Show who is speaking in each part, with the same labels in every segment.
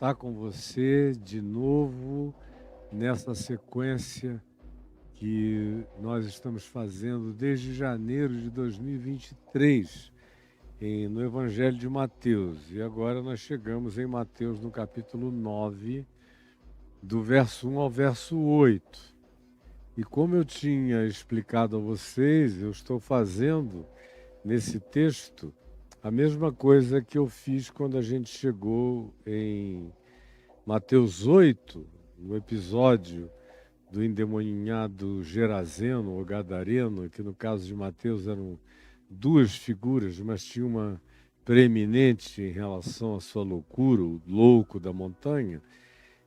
Speaker 1: estar com você de novo nessa sequência que nós estamos fazendo desde janeiro de 2023 no Evangelho de Mateus. E agora nós chegamos em Mateus no capítulo 9, do verso 1 ao verso 8. E como eu tinha explicado a vocês, eu estou fazendo nesse texto a mesma coisa que eu fiz quando a gente chegou em Mateus 8, no episódio do endemoniado Gerazeno ou Gadareno, que no caso de Mateus eram duas figuras, mas tinha uma preeminente em relação à sua loucura, o louco da montanha.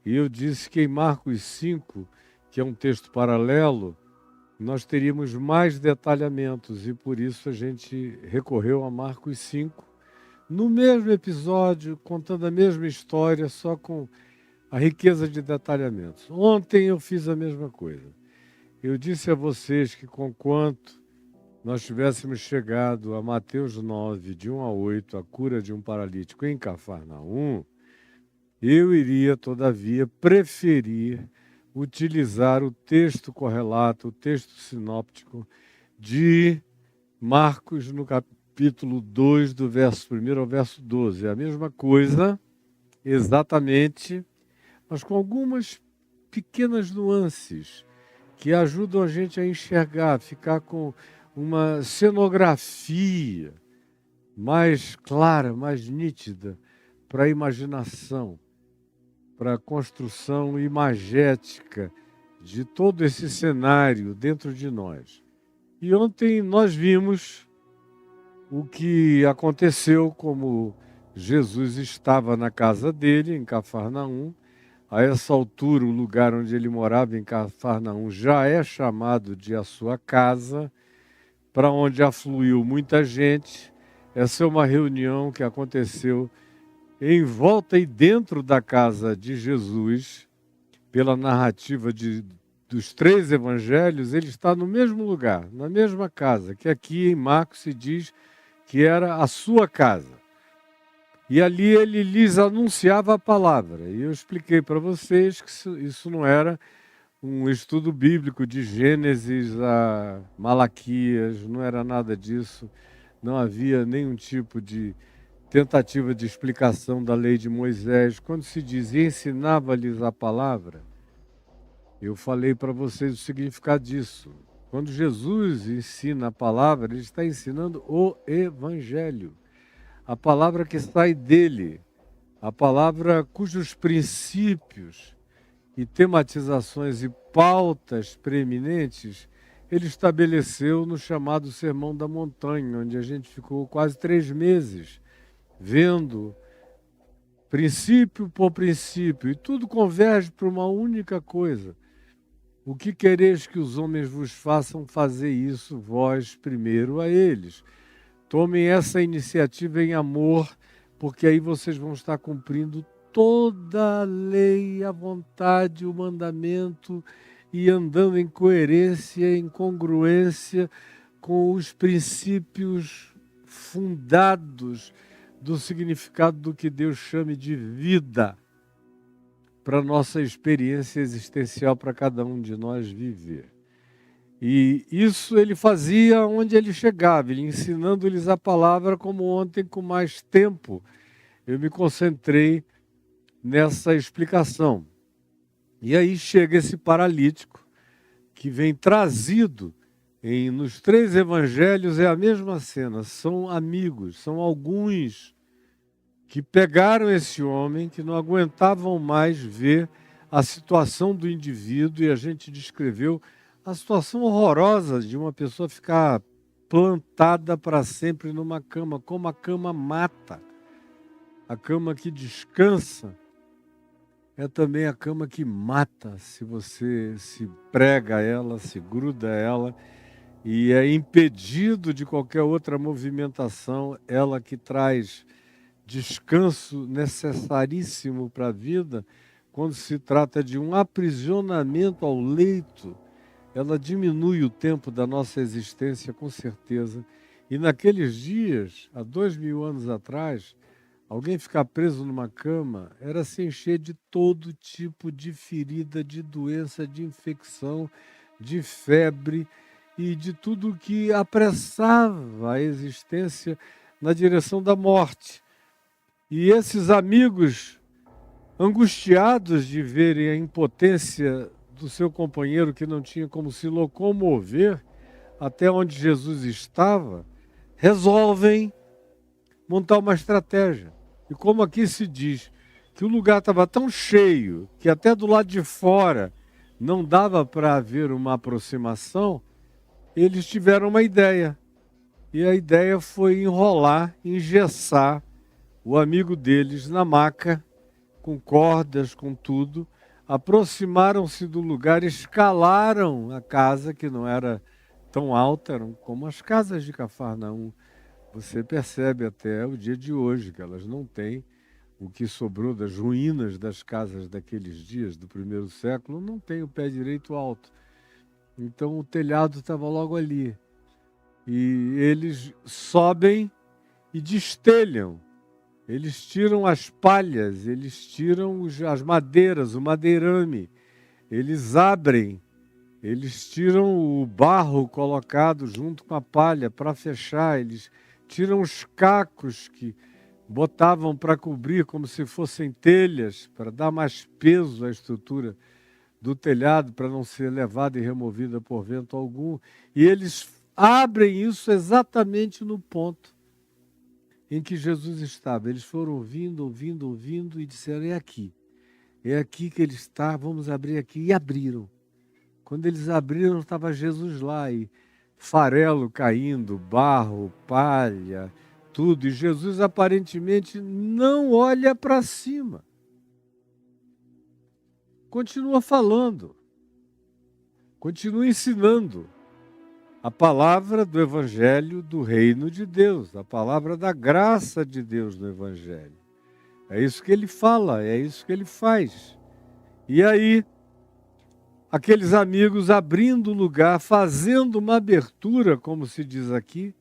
Speaker 1: E eu disse que em Marcos 5, que é um texto paralelo, nós teríamos mais detalhamentos e por isso a gente recorreu a Marcos 5, no mesmo episódio, contando a mesma história, só com a riqueza de detalhamentos. Ontem eu fiz a mesma coisa. Eu disse a vocês que conquanto nós tivéssemos chegado a Mateus 9, de 1 a 8, a cura de um paralítico em Cafarnaum, eu iria, todavia, preferir utilizar o texto correlato, o texto sinóptico de Marcos no capítulo 2, do verso 1 ao verso 12. É a mesma coisa, exatamente, mas com algumas pequenas nuances que ajudam a gente a enxergar, ficar com uma cenografia mais clara, mais nítida para a imaginação, para a construção imagética de todo esse cenário dentro de nós. E ontem nós vimos o que aconteceu, como Jesus estava na casa dele, em Cafarnaum. A essa altura, o lugar onde ele morava, em Cafarnaum, já é chamado de a sua casa, para onde afluiu muita gente. Essa é uma reunião que aconteceu em volta e dentro da casa de Jesus, pela narrativa dos três evangelhos. Ele está no mesmo lugar, na mesma casa, que aqui em Marcos se diz que era a sua casa. E ali ele lhes anunciava a palavra. E eu expliquei para vocês que isso não era um estudo bíblico de Gênesis a Malaquias, não era nada disso. Não havia nenhum tipo de tentativa de explicação da lei de Moisés. Quando se diz ensinava-lhes a palavra, eu falei para vocês o significado disso. Quando Jesus ensina a palavra, ele está ensinando o Evangelho. A palavra que sai dele, a palavra cujos princípios e tematizações e pautas preeminentes ele estabeleceu no chamado Sermão da Montanha, onde a gente ficou quase 3 meses vendo princípio por princípio, e tudo converge para uma única coisa. O que quereis que os homens vos façam, fazer isso vós primeiro a eles. Tomem essa iniciativa em amor, porque aí vocês vão estar cumprindo toda a lei, a vontade, o mandamento e andando em coerência, em congruência com os princípios fundados do significado do que Deus chame de vida para a nossa experiência existencial, para cada um de nós viver. E isso ele fazia onde ele chegava, ele ensinando-lhes a palavra, como ontem, com mais tempo. Eu me concentrei nessa explicação. E aí chega esse paralítico, que vem trazido nos três evangelhos, é a mesma cena, são amigos, são alguns que pegaram esse homem, que não aguentavam mais ver a situação do indivíduo, e a gente descreveu a situação horrorosa de uma pessoa ficar plantada para sempre numa cama, como a cama mata. A cama que descansa é também a cama que mata, se você se prega a ela, se gruda a ela, e é impedido de qualquer outra movimentação, ela que traz descanso necessaríssimo para a vida. Quando se trata de um aprisionamento ao leito, ela diminui o tempo da nossa existência, com certeza. E naqueles dias, há 2000 anos atrás, Alguém ficar preso numa cama era se encher de todo tipo de ferida, de doença, de infecção, de febre e de tudo que apressava a existência na direção da morte. E esses amigos, angustiados de verem a impotência do seu companheiro que não tinha como se locomover até onde Jesus estava, resolvem montar uma estratégia. E como aqui se diz que o lugar estava tão cheio que até do lado de fora não dava para haver uma aproximação, eles tiveram uma ideia. E a ideia foi enrolar, engessar o amigo deles na maca, com cordas, com tudo, aproximaram-se do lugar, escalaram a casa, que não era tão alta, eram como as casas de Cafarnaum. Você percebe até o dia de hoje que elas não têm o que sobrou das ruínas das casas daqueles dias, do primeiro século, não tem o pé direito alto. Então o telhado estava logo ali. E eles sobem e destelham. Eles tiram as palhas, eles tiram as madeiras, o madeirame. Eles abrem, eles tiram o barro colocado junto com a palha para fechar. Eles tiram os cacos que botavam para cobrir como se fossem telhas, para dar mais peso à estrutura do telhado, para não ser levada e removida por vento algum. E eles abrem isso exatamente no ponto em que Jesus estava. Eles foram ouvindo e disseram, é aqui que ele está, vamos abrir aqui. E abriram. Quando eles abriram, estava Jesus lá, e farelo caindo, barro, palha, tudo. E Jesus aparentemente não olha para cima. Continua falando. Continua ensinando a palavra do Evangelho do Reino de Deus, a palavra da graça de Deus no Evangelho. É isso que ele fala, é isso que ele faz. E aí, aqueles amigos abrindo o lugar, fazendo uma abertura, como se diz aqui,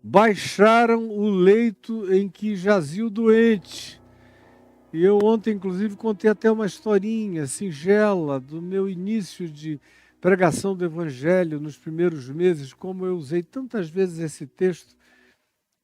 Speaker 1: baixaram o leito em que jazia o doente. E eu ontem, inclusive, contei até uma historinha singela do meu início de pregação do Evangelho nos primeiros meses, como eu usei tantas vezes esse texto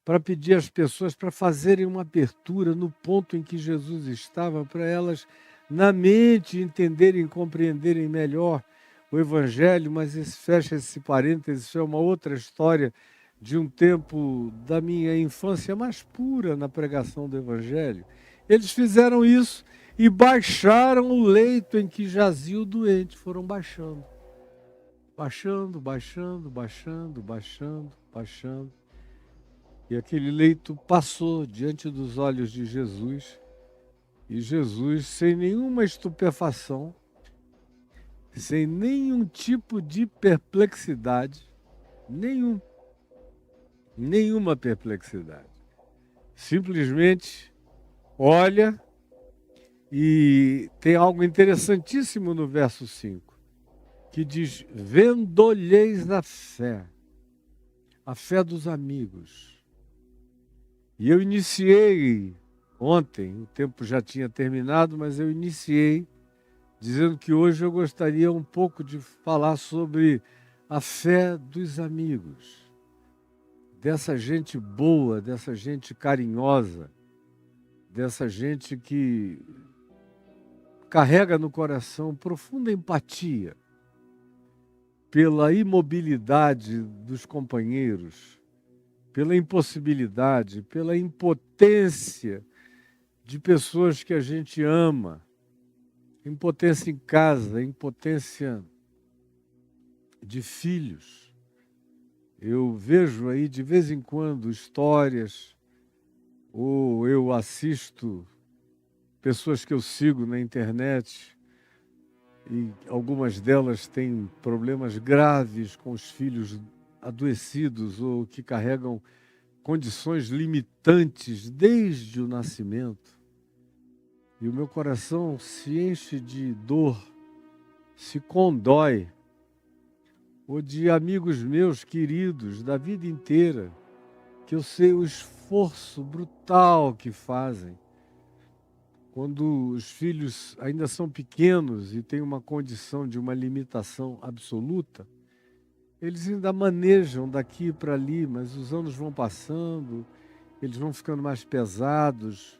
Speaker 1: para pedir às pessoas para fazerem uma abertura no ponto em que Jesus estava, para elas, na mente, entenderem e compreenderem melhor o Evangelho. Mas fecha esse parênteses, isso é uma outra história de um tempo da minha infância mais pura na pregação do Evangelho. Eles fizeram isso e baixaram o leito em que jazia o doente, foram baixando. Baixando. E aquele leito passou diante dos olhos de Jesus. E Jesus, sem nenhuma estupefação, sem nenhum tipo de perplexidade, nenhuma perplexidade, simplesmente olha, e tem algo interessantíssimo no verso 5. Que diz, vendo-lhes a fé dos amigos. E eu iniciei ontem, o tempo já tinha terminado, mas eu iniciei dizendo que hoje eu gostaria um pouco de falar sobre a fé dos amigos, dessa gente boa, dessa gente carinhosa, dessa gente que carrega no coração profunda empatia pela imobilidade dos companheiros, pela impossibilidade, pela impotência de pessoas que a gente ama, impotência em casa, impotência de filhos. Eu vejo aí de vez em quando histórias, ou eu assisto pessoas que eu sigo na internet, e algumas delas têm problemas graves com os filhos adoecidos ou que carregam condições limitantes desde o nascimento. E o meu coração se enche de dor, se condói, ou de amigos meus queridos da vida inteira, que eu sei o esforço esforço brutal que fazem. Quando os filhos ainda são pequenos e têm uma condição de uma limitação absoluta, eles ainda manejam daqui para ali, mas os anos vão passando, eles vão ficando mais pesados,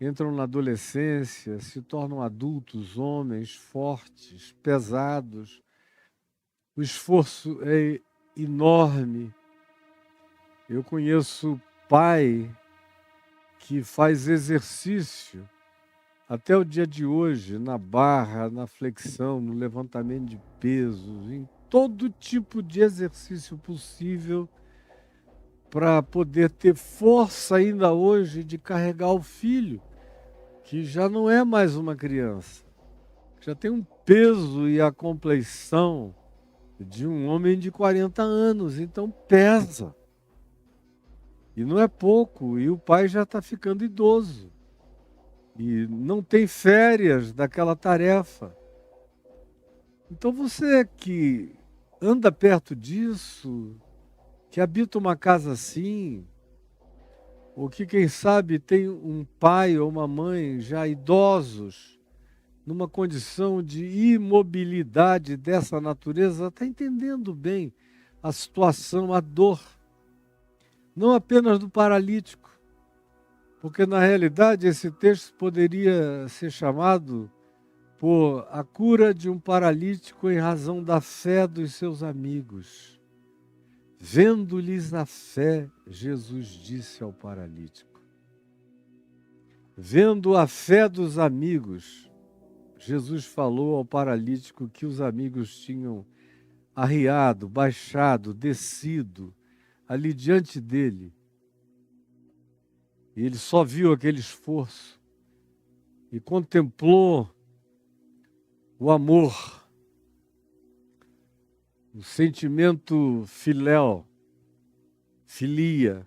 Speaker 1: entram na adolescência, se tornam adultos, homens fortes, pesados. O esforço é enorme. Eu conheço pai que faz exercício até o dia de hoje, na barra, na flexão, no levantamento de pesos, em todo tipo de exercício possível para poder ter força ainda hoje de carregar o filho, que já não é mais uma criança, já tem um peso e a compleição de um homem de 40 anos, então pesa. E não é pouco, e o pai já está ficando idoso. E não tem férias daquela tarefa. Então você que anda perto disso, que habita uma casa assim, ou que quem sabe tem um pai ou uma mãe já idosos, numa condição de imobilidade dessa natureza, está entendendo bem a situação, a dor, não apenas do paralítico, porque na realidade esse texto poderia ser chamado por a cura de um paralítico em razão da fé dos seus amigos. Vendo-lhes a fé, Jesus disse ao paralítico. Vendo a fé dos amigos, Jesus falou ao paralítico que os amigos tinham arriado, baixado, descido ali diante dele. E ele só viu aquele esforço e contemplou o amor, o sentimento filéu, filia,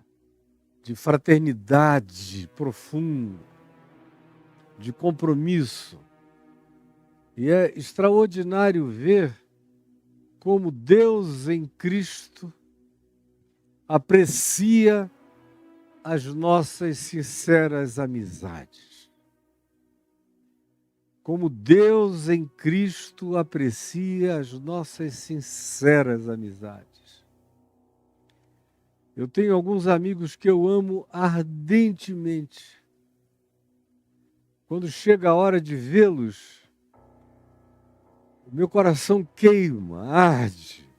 Speaker 1: de fraternidade profunda, de compromisso. E é extraordinário ver como Deus em Cristo aprecia as nossas sinceras amizades. Como Deus em Cristo aprecia as nossas sinceras amizades. Eu tenho alguns amigos que eu amo ardentemente. Quando chega a hora de vê-los, o meu coração queima, arde.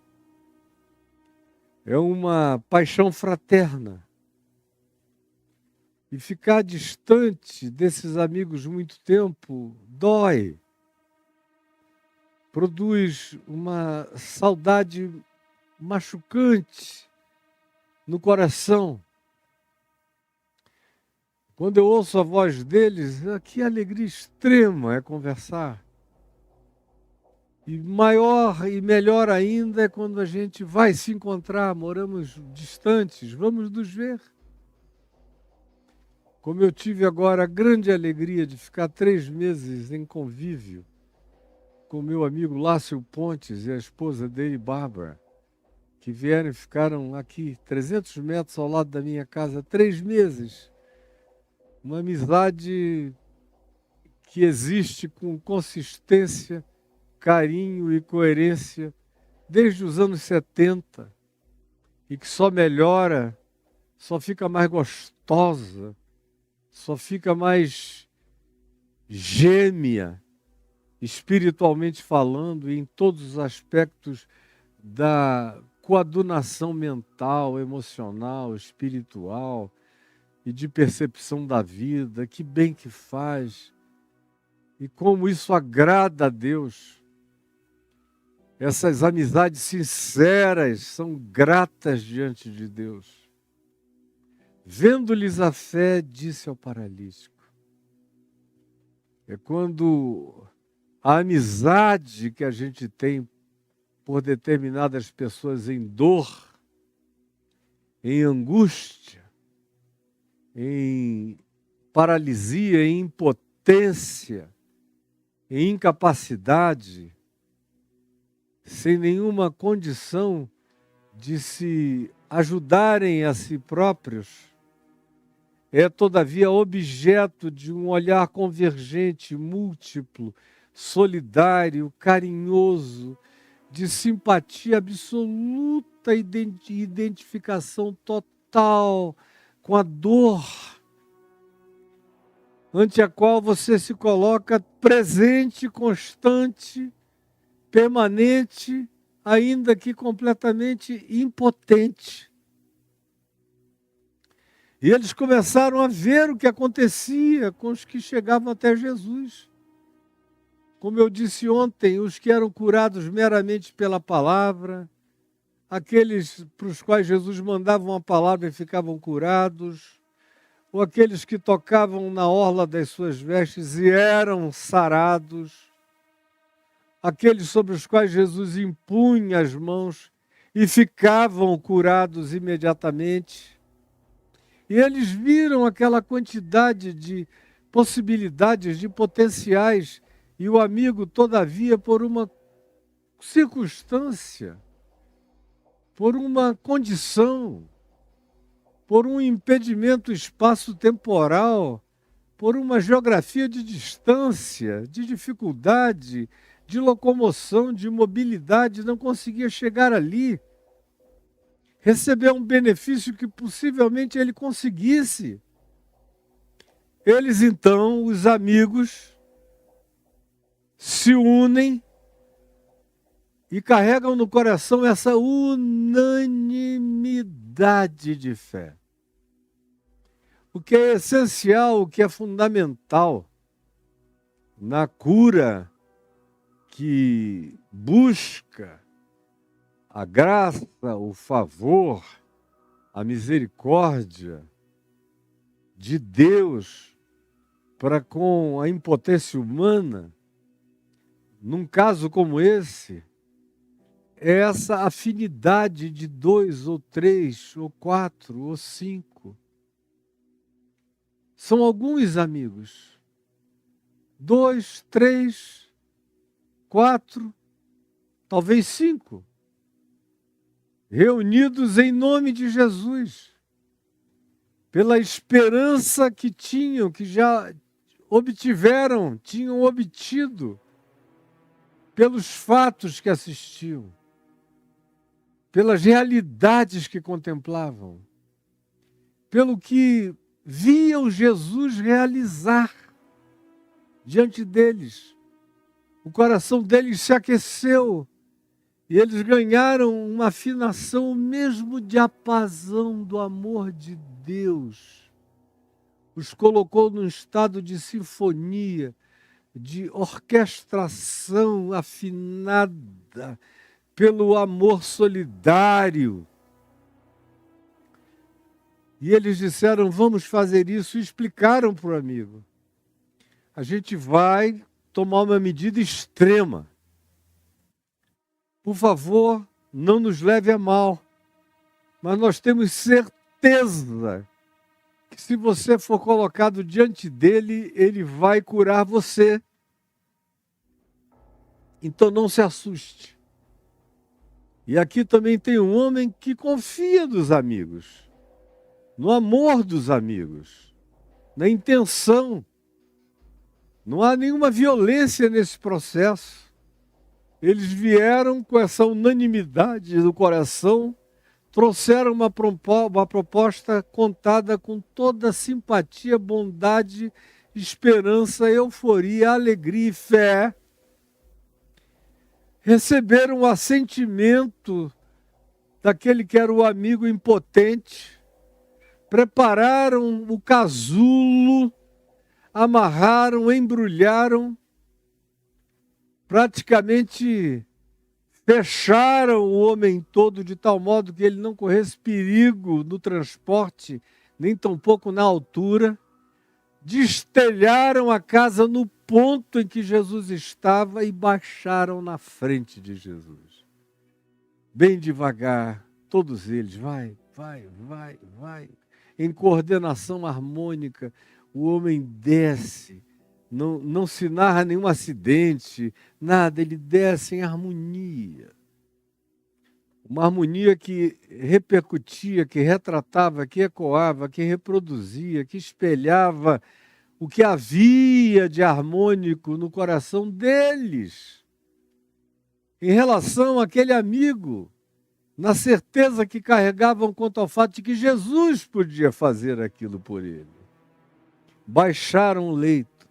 Speaker 1: É uma paixão fraterna. E ficar distante desses amigos muito tempo dói. Produz uma saudade machucante no coração. Quando eu ouço a voz deles, que alegria extrema é conversar. E maior e melhor ainda é quando a gente vai se encontrar, moramos distantes, vamos nos ver. Como eu tive agora a grande alegria de ficar 3 meses em convívio com meu amigo Lácio Pontes e a esposa dele, Bárbara, que vieram e ficaram aqui, 300 metros ao lado da minha casa, 3 meses. Uma amizade que existe com consistência, carinho e coerência desde os anos 70 e que só melhora, só fica mais gostosa, só fica mais gêmea, espiritualmente falando, e em todos os aspectos da coadunação mental, emocional, espiritual e de percepção da vida. Que bem que faz e como isso agrada a Deus. Essas amizades sinceras são gratas diante de Deus. Vendo-lhes a fé, disse ao paralítico. É quando a amizade que a gente tem por determinadas pessoas em dor, em angústia, em paralisia, em impotência, em incapacidade, sem nenhuma condição de se ajudarem a si próprios, é, todavia, objeto de um olhar convergente, múltiplo, solidário, carinhoso, de simpatia absoluta, identificação total com a dor, ante a qual você se coloca presente, constante, permanente, ainda que completamente impotente. E eles começaram a ver o que acontecia com os que chegavam até Jesus. Como eu disse ontem, os que eram curados meramente pela palavra, aqueles para os quais Jesus mandava uma palavra e ficavam curados, ou aqueles que tocavam na orla das suas vestes e eram sarados, aqueles sobre os quais Jesus impunha as mãos e ficavam curados imediatamente. E eles viram aquela quantidade de possibilidades, de potenciais, e o amigo, todavia, por uma circunstância, por uma condição, por um impedimento espaço-temporal, por uma geografia de distância, de dificuldade, de locomoção, de mobilidade, não conseguia chegar ali. Recebeu um benefício que possivelmente ele conseguisse. Eles então, os amigos, se unem e carregam no coração essa unanimidade de fé. O que é essencial, o que é fundamental na cura que busca a graça, o favor, a misericórdia de Deus para com a impotência humana, num caso como esse, é essa afinidade de 2 ou 3 ou 4 ou 5. São alguns amigos. 2, 3, 4, talvez 5. Reunidos em nome de Jesus, pela esperança que tinham, que já obtiveram, tinham obtido, pelos fatos que assistiam, pelas realidades que contemplavam, pelo que viam Jesus realizar diante deles. O coração deles se aqueceu e eles ganharam uma afinação, o mesmo diapasão do amor de Deus. Os colocou num estado de sinfonia, de orquestração afinada pelo amor solidário. E eles disseram, vamos fazer isso, e explicaram para o amigo. A gente vai tomar uma medida extrema. Por favor, não nos leve a mal, mas nós temos certeza que se você for colocado diante dele, ele vai curar você. Então não se assuste. E aqui também tem um homem que confia dos amigos, no amor dos amigos, na intenção. Não há nenhuma violência nesse processo. Eles vieram com essa unanimidade do coração, trouxeram uma proposta contada com toda simpatia, bondade, esperança, euforia, alegria e fé. Receberam o assentimento daquele que era o amigo impotente, prepararam o casulo, amarraram, embrulharam, praticamente fecharam o homem todo de tal modo que ele não corresse perigo no transporte, nem tampouco na altura. Destelharam a casa no ponto em que Jesus estava e baixaram na frente de Jesus. Bem devagar, todos eles, vai. Em coordenação harmônica, o homem desce. Não se narra nenhum acidente, nada, ele desce em harmonia. uma harmonia que repercutia, que retratava, que ecoava, que reproduzia, que espelhava o que havia de harmônico no coração deles, em relação àquele amigo, na certeza que carregavam quanto ao fato de que Jesus podia fazer aquilo por ele. Baixaram o leito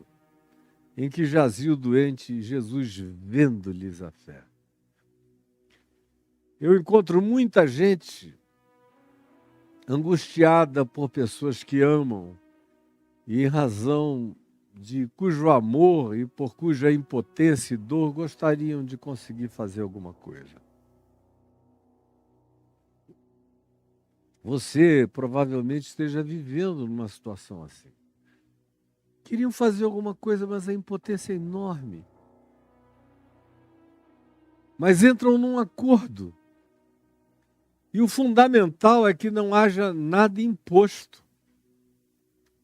Speaker 1: em que jazia o doente, Jesus vendo-lhes a fé. Eu encontro muita gente angustiada por pessoas que amam e em razão de cujo amor e por cuja impotência e dor gostariam de conseguir fazer alguma coisa. Você provavelmente esteja vivendo numa situação assim. Queriam fazer alguma coisa, mas a impotência é enorme. Mas entram num acordo. E o fundamental é que não haja nada imposto.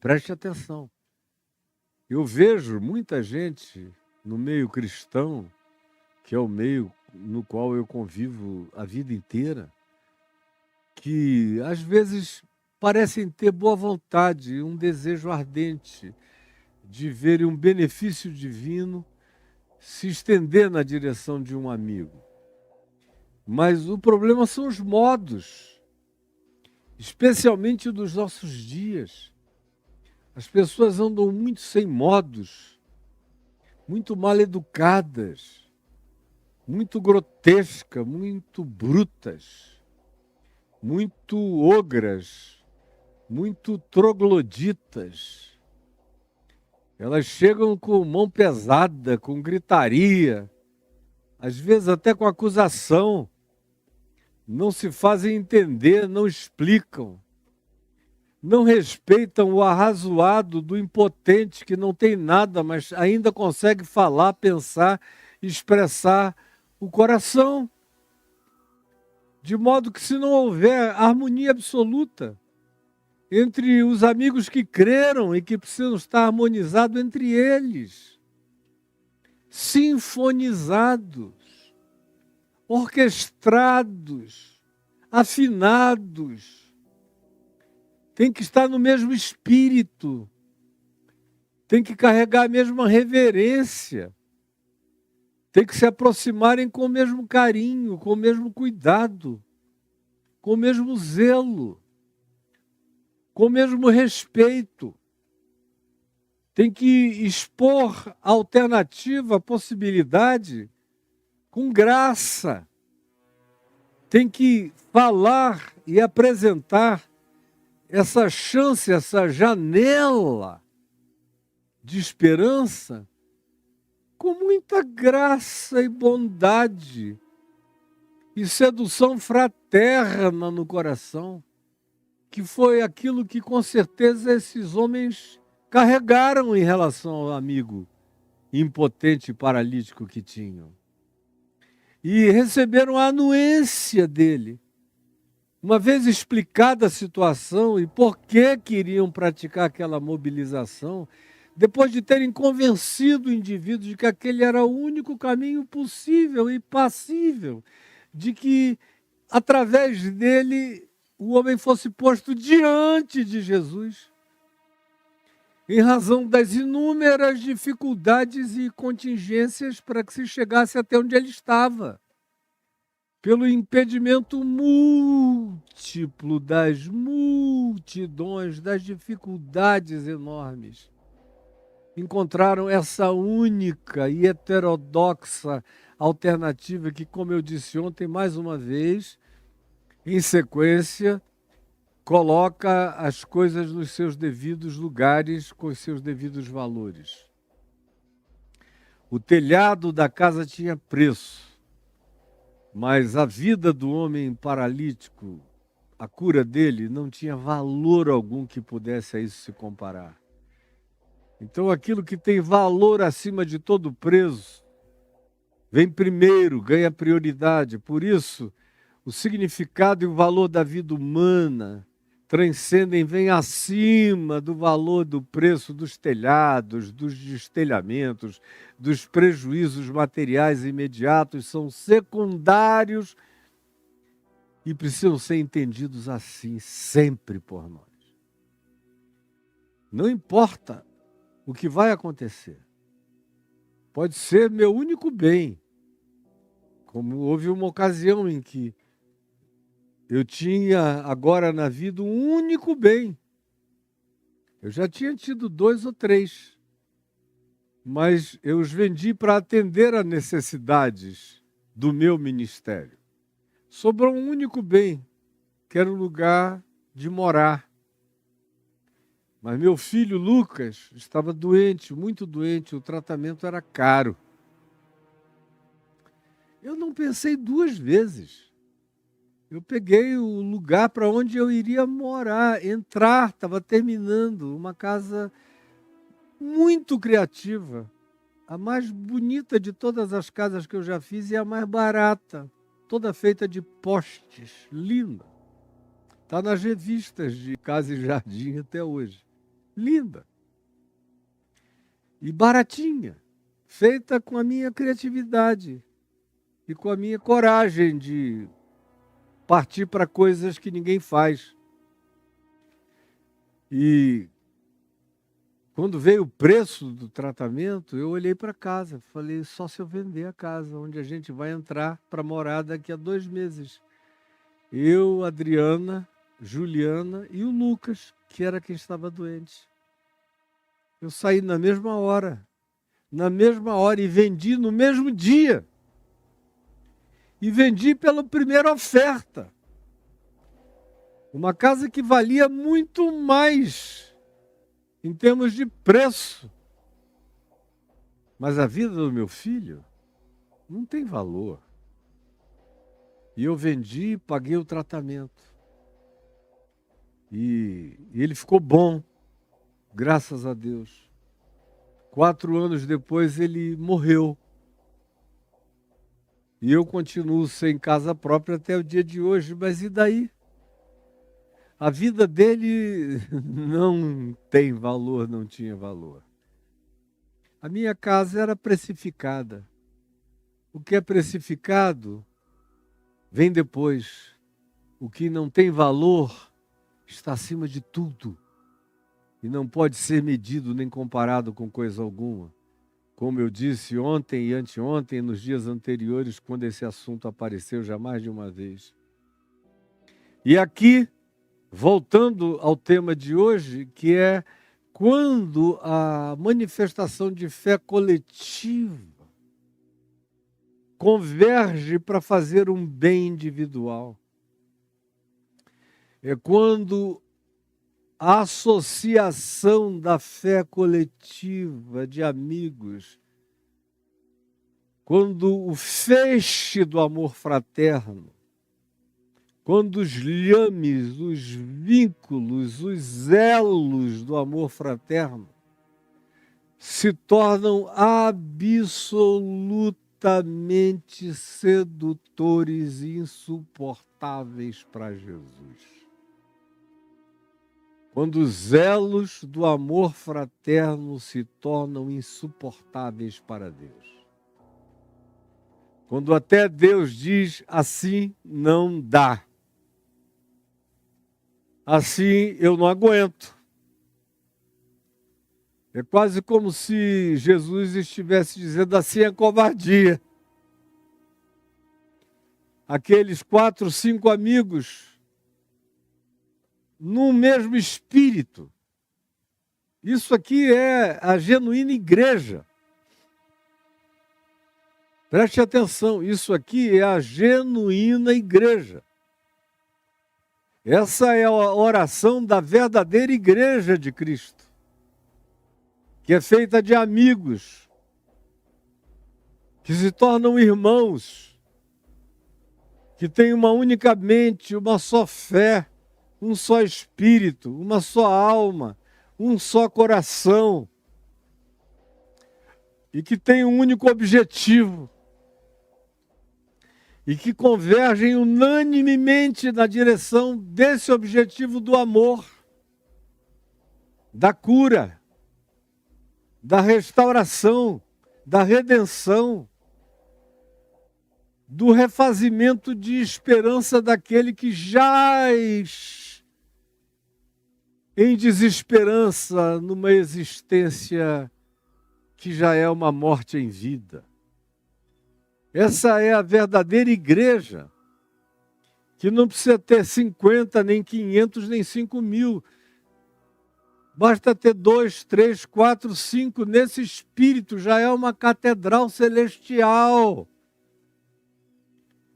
Speaker 1: Preste atenção. Eu vejo muita gente no meio cristão, que é o meio no qual eu convivo a vida inteira, que às vezes parecem ter boa vontade, um desejo ardente de ver um benefício divino se estender na direção de um amigo. Mas o problema são os modos, especialmente dos nossos dias. As pessoas andam muito sem modos, muito mal educadas, muito grotescas, muito brutas, muito ogras, muito trogloditas. Elas chegam com mão pesada, com gritaria, às vezes até com acusação. Não se fazem entender, não explicam. Não respeitam o arrazoado do impotente que não tem nada, mas ainda consegue falar, pensar, expressar o coração. De modo que, se não houver harmonia absoluta entre os amigos que creram e que precisam estar harmonizados entre eles, sinfonizados, orquestrados, afinados, tem que estar no mesmo espírito, tem que carregar a mesma reverência, tem que se aproximarem com o mesmo carinho, com o mesmo cuidado, com o mesmo zelo, com o mesmo respeito. Tem que expor a alternativa, a possibilidade, com graça. Tem que falar e apresentar essa chance, essa janela de esperança com muita graça e bondade e sedução fraterna no coração, que foi aquilo que com certeza esses homens carregaram em relação ao amigo impotente e paralítico que tinham. E receberam a anuência dele. Uma vez explicada a situação e por que queriam praticar aquela mobilização, depois de terem convencido o indivíduo de que aquele era o único caminho possível e passível, de que através dele o homem fosse posto diante de Jesus, em razão das inúmeras dificuldades e contingências para que se chegasse até onde ele estava. Pelo impedimento múltiplo das multidões, das dificuldades enormes, encontraram essa única e heterodoxa alternativa que, como eu disse ontem, mais uma vez, em sequência, coloca as coisas nos seus devidos lugares, com os seus devidos valores. O telhado da casa tinha preço, mas a vida do homem paralítico, a cura dele, não tinha valor algum que pudesse a isso se comparar. Então aquilo que tem valor acima de todo preço, vem primeiro, ganha prioridade. Por isso, o significado e o valor da vida humana transcendem, vêm acima do valor do preço dos telhados, dos destelhamentos, dos prejuízos materiais imediatos, são secundários e precisam ser entendidos assim, sempre por nós. Não importa o que vai acontecer. Pode ser meu único bem. Como houve uma ocasião em que eu tinha agora na vida um único bem. Eu já tinha tido 2 ou 3, mas eu os vendi para atender a necessidades do meu ministério. Sobrou um único bem, que era o lugar de morar. Mas meu filho Lucas estava doente, muito doente, o tratamento era caro. Eu não pensei 2 vezes. Eu peguei o lugar para onde eu iria morar, entrar, estava terminando, uma casa muito criativa, a mais bonita de todas as casas que eu já fiz e a mais barata, toda feita de postes, linda. Está nas revistas de Casa e Jardim até hoje. Linda. E baratinha, feita com a minha criatividade e com a minha coragem de partir para coisas que ninguém faz. E quando veio o preço do tratamento, eu olhei para casa, falei, só se eu vender a casa, onde a gente vai entrar para morar daqui a 2 meses. Eu, Adriana, Juliana e o Lucas, que era quem estava doente. Eu saí na mesma hora e vendi no mesmo dia. E vendi pela primeira oferta. Uma casa que valia muito mais em termos de preço. Mas a vida do meu filho não tem valor. E eu vendi e paguei o tratamento. E ele ficou bom, graças a Deus. 4 anos depois ele morreu. E eu continuo sem casa própria até o dia de hoje, mas e daí? A vida dele não tem valor, não tinha valor. A minha casa era precificada. O que é precificado vem depois. O que não tem valor está acima de tudo e não pode ser medido nem comparado com coisa alguma. Como eu disse ontem e anteontem, nos dias anteriores, quando esse assunto apareceu já mais de uma vez. E aqui, voltando ao tema de hoje, que é quando a manifestação de fé coletiva converge para fazer um bem individual. É quando a associação da fé coletiva de amigos, quando o feixe do amor fraterno, quando os liames, os vínculos, os elos do amor fraterno se tornam absolutamente sedutores e insuportáveis para Jesus. Quando os elos do amor fraterno se tornam insuportáveis para Deus. Quando até Deus diz, assim não dá. Assim eu não aguento. É quase como se Jesus estivesse dizendo, assim é covardia. Aqueles 4, 5 amigos no mesmo espírito. Isso aqui é a genuína igreja. Preste atenção, isso aqui é a genuína igreja. Essa é a oração da verdadeira igreja de Cristo, que é feita de amigos, que se tornam irmãos, que têm uma única mente, uma só fé, um só espírito, uma só alma, um só coração, e que tem um único objetivo, e que convergem unanimemente na direção desse objetivo do amor, da cura, da restauração, da redenção. do refazimento de esperança daquele que jaz em desesperança numa existência que já é uma morte em vida. Essa é a verdadeira igreja, que não precisa ter 50, nem 500, nem 5.000. Basta ter 2, 3, 4, 5. Nesse espírito já é uma catedral celestial.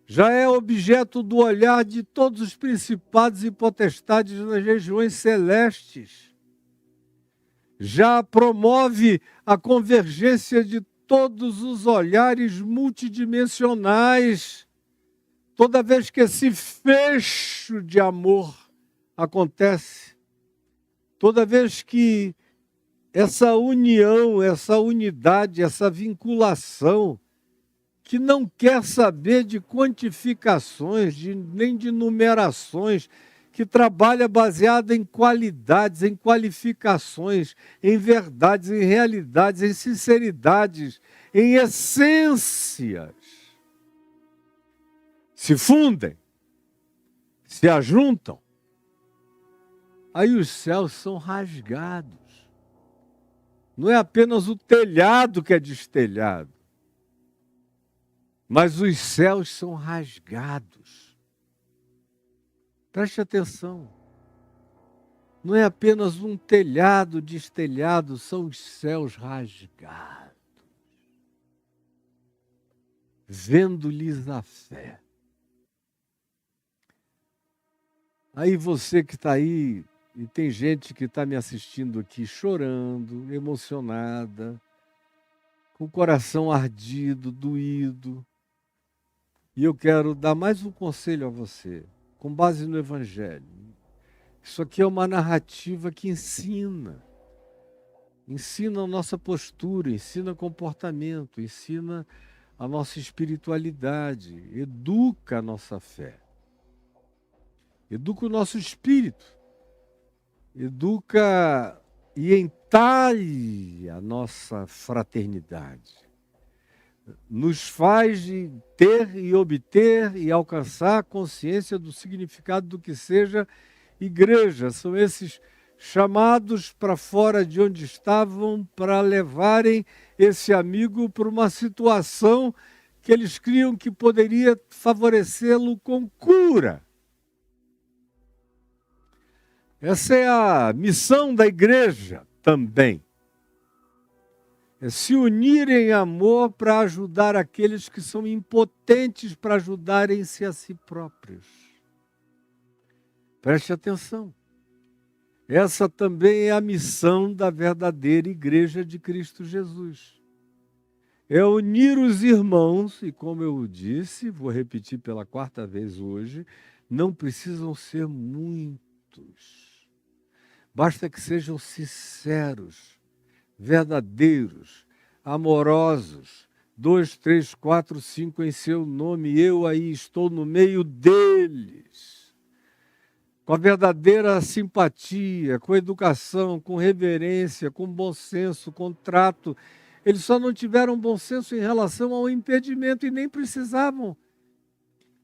Speaker 1: Já é objeto do olhar de todos os principados e potestades nas regiões celestes. Já promove a convergência de todos os olhares multidimensionais. Toda vez que esse fecho de amor acontece, toda vez que essa união, essa unidade, essa vinculação, que não quer saber de quantificações, nem de numerações, que trabalha baseada em qualidades, em qualificações, em verdades, em realidades, em sinceridades, em essências, se fundem, se ajuntam, aí os céus são rasgados. Não é apenas o telhado que é destelhado, mas os céus são rasgados. Preste atenção. Não é apenas um telhado destelhado, são os céus rasgados. Vendo-lhes a fé. Aí você que está aí, e tem gente que está me assistindo aqui chorando, emocionada, com o coração ardido, doído. E eu quero dar mais um conselho a você, com base no Evangelho. Isso aqui é uma narrativa que ensina. Ensina a nossa postura, ensina comportamento, ensina a nossa espiritualidade, educa a nossa fé. Educa o nosso espírito, educa e entalhe a nossa fraternidade. Nos faz ter e obter e alcançar consciência do significado do que seja igreja. São esses chamados para fora de onde estavam para levarem esse amigo para uma situação que eles criam que poderia favorecê-lo com cura. Essa é a missão da igreja também. É se unir em amor para ajudar aqueles que são impotentes para ajudarem-se a si próprios. Preste atenção. Essa também é a missão da verdadeira igreja de Cristo Jesus. É unir os irmãos, e como eu disse, vou repetir pela 4ª vez hoje, não precisam ser muitos. Basta que sejam sinceros, verdadeiros, amorosos, 2, 3, 4, 5 em seu nome, eu aí estou no meio deles. Com a verdadeira simpatia, com educação, com reverência, com bom senso, com trato. Eles só não tiveram bom senso em relação ao impedimento e nem precisavam.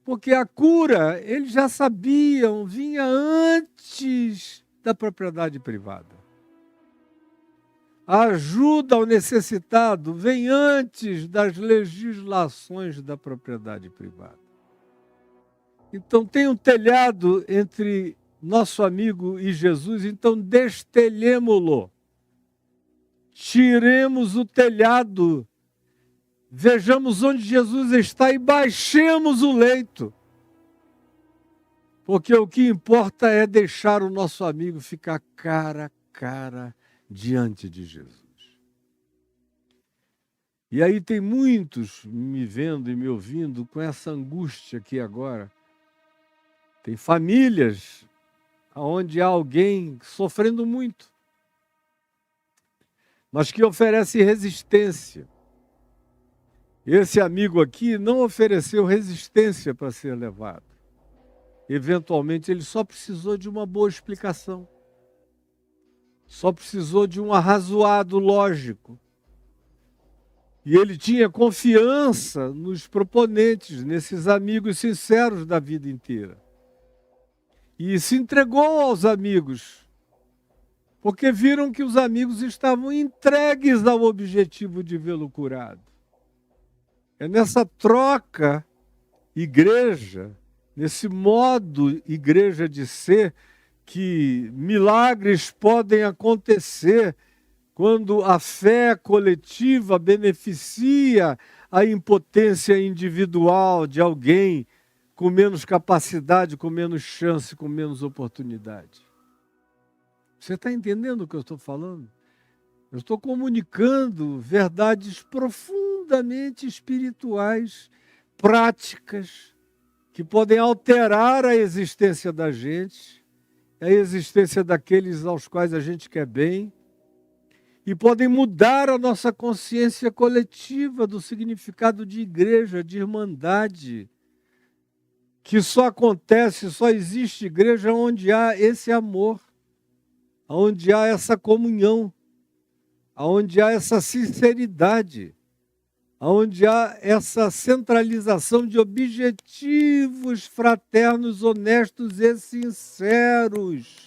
Speaker 1: Porque a cura, eles já sabiam, vinha antes da propriedade privada. A ajuda ao necessitado vem antes das legislações da propriedade privada. Então tem um telhado entre nosso amigo e Jesus, então destelhemo-lo. Tiremos o telhado, vejamos onde Jesus está e baixemos o leito. Porque o que importa é deixar o nosso amigo ficar cara a cara diante de Jesus. E aí tem muitos me vendo e me ouvindo com essa angústia aqui agora. Tem famílias onde há alguém sofrendo muito, mas que oferece resistência. Esse amigo aqui não ofereceu resistência para ser levado. Eventualmente, ele só precisou de uma boa explicação. Só precisou de um arrazoado lógico. E ele tinha confiança nos proponentes, nesses amigos sinceros da vida inteira. E se entregou aos amigos, porque viram que os amigos estavam entregues ao objetivo de vê-lo curado. É nessa troca igreja, nesse modo igreja de ser, que milagres podem acontecer quando a fé coletiva beneficia a impotência individual de alguém com menos capacidade, com menos chance, com menos oportunidade. Você está entendendo o que eu estou falando? Eu estou comunicando verdades profundamente espirituais, práticas, que podem alterar a existência da gente, a existência daqueles aos quais a gente quer bem, e podem mudar a nossa consciência coletiva do significado de igreja, de irmandade, que só acontece, só existe igreja onde há esse amor, onde há essa comunhão, onde há essa sinceridade, onde há essa centralização de objetivos fraternos, honestos e sinceros,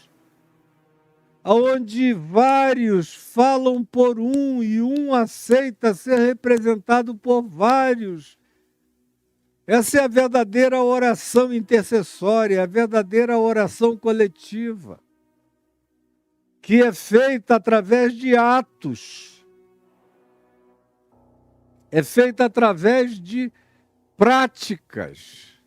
Speaker 1: onde vários falam por um e um aceita ser representado por vários. Essa é a verdadeira oração intercessória, a verdadeira oração coletiva, que é feita através de atos, é feita através de práticas.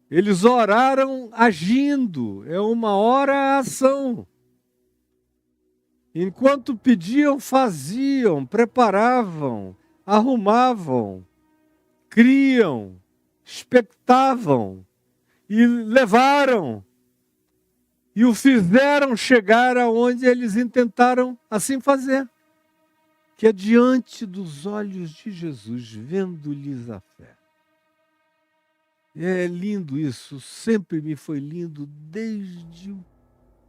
Speaker 1: Eles oraram agindo, é uma oração. Enquanto pediam, faziam, preparavam, arrumavam, criam, expectavam e levaram. E o fizeram chegar aonde eles intentaram assim fazer, que é diante dos olhos de Jesus, vendo-lhes a fé. É lindo isso, sempre me foi lindo, desde o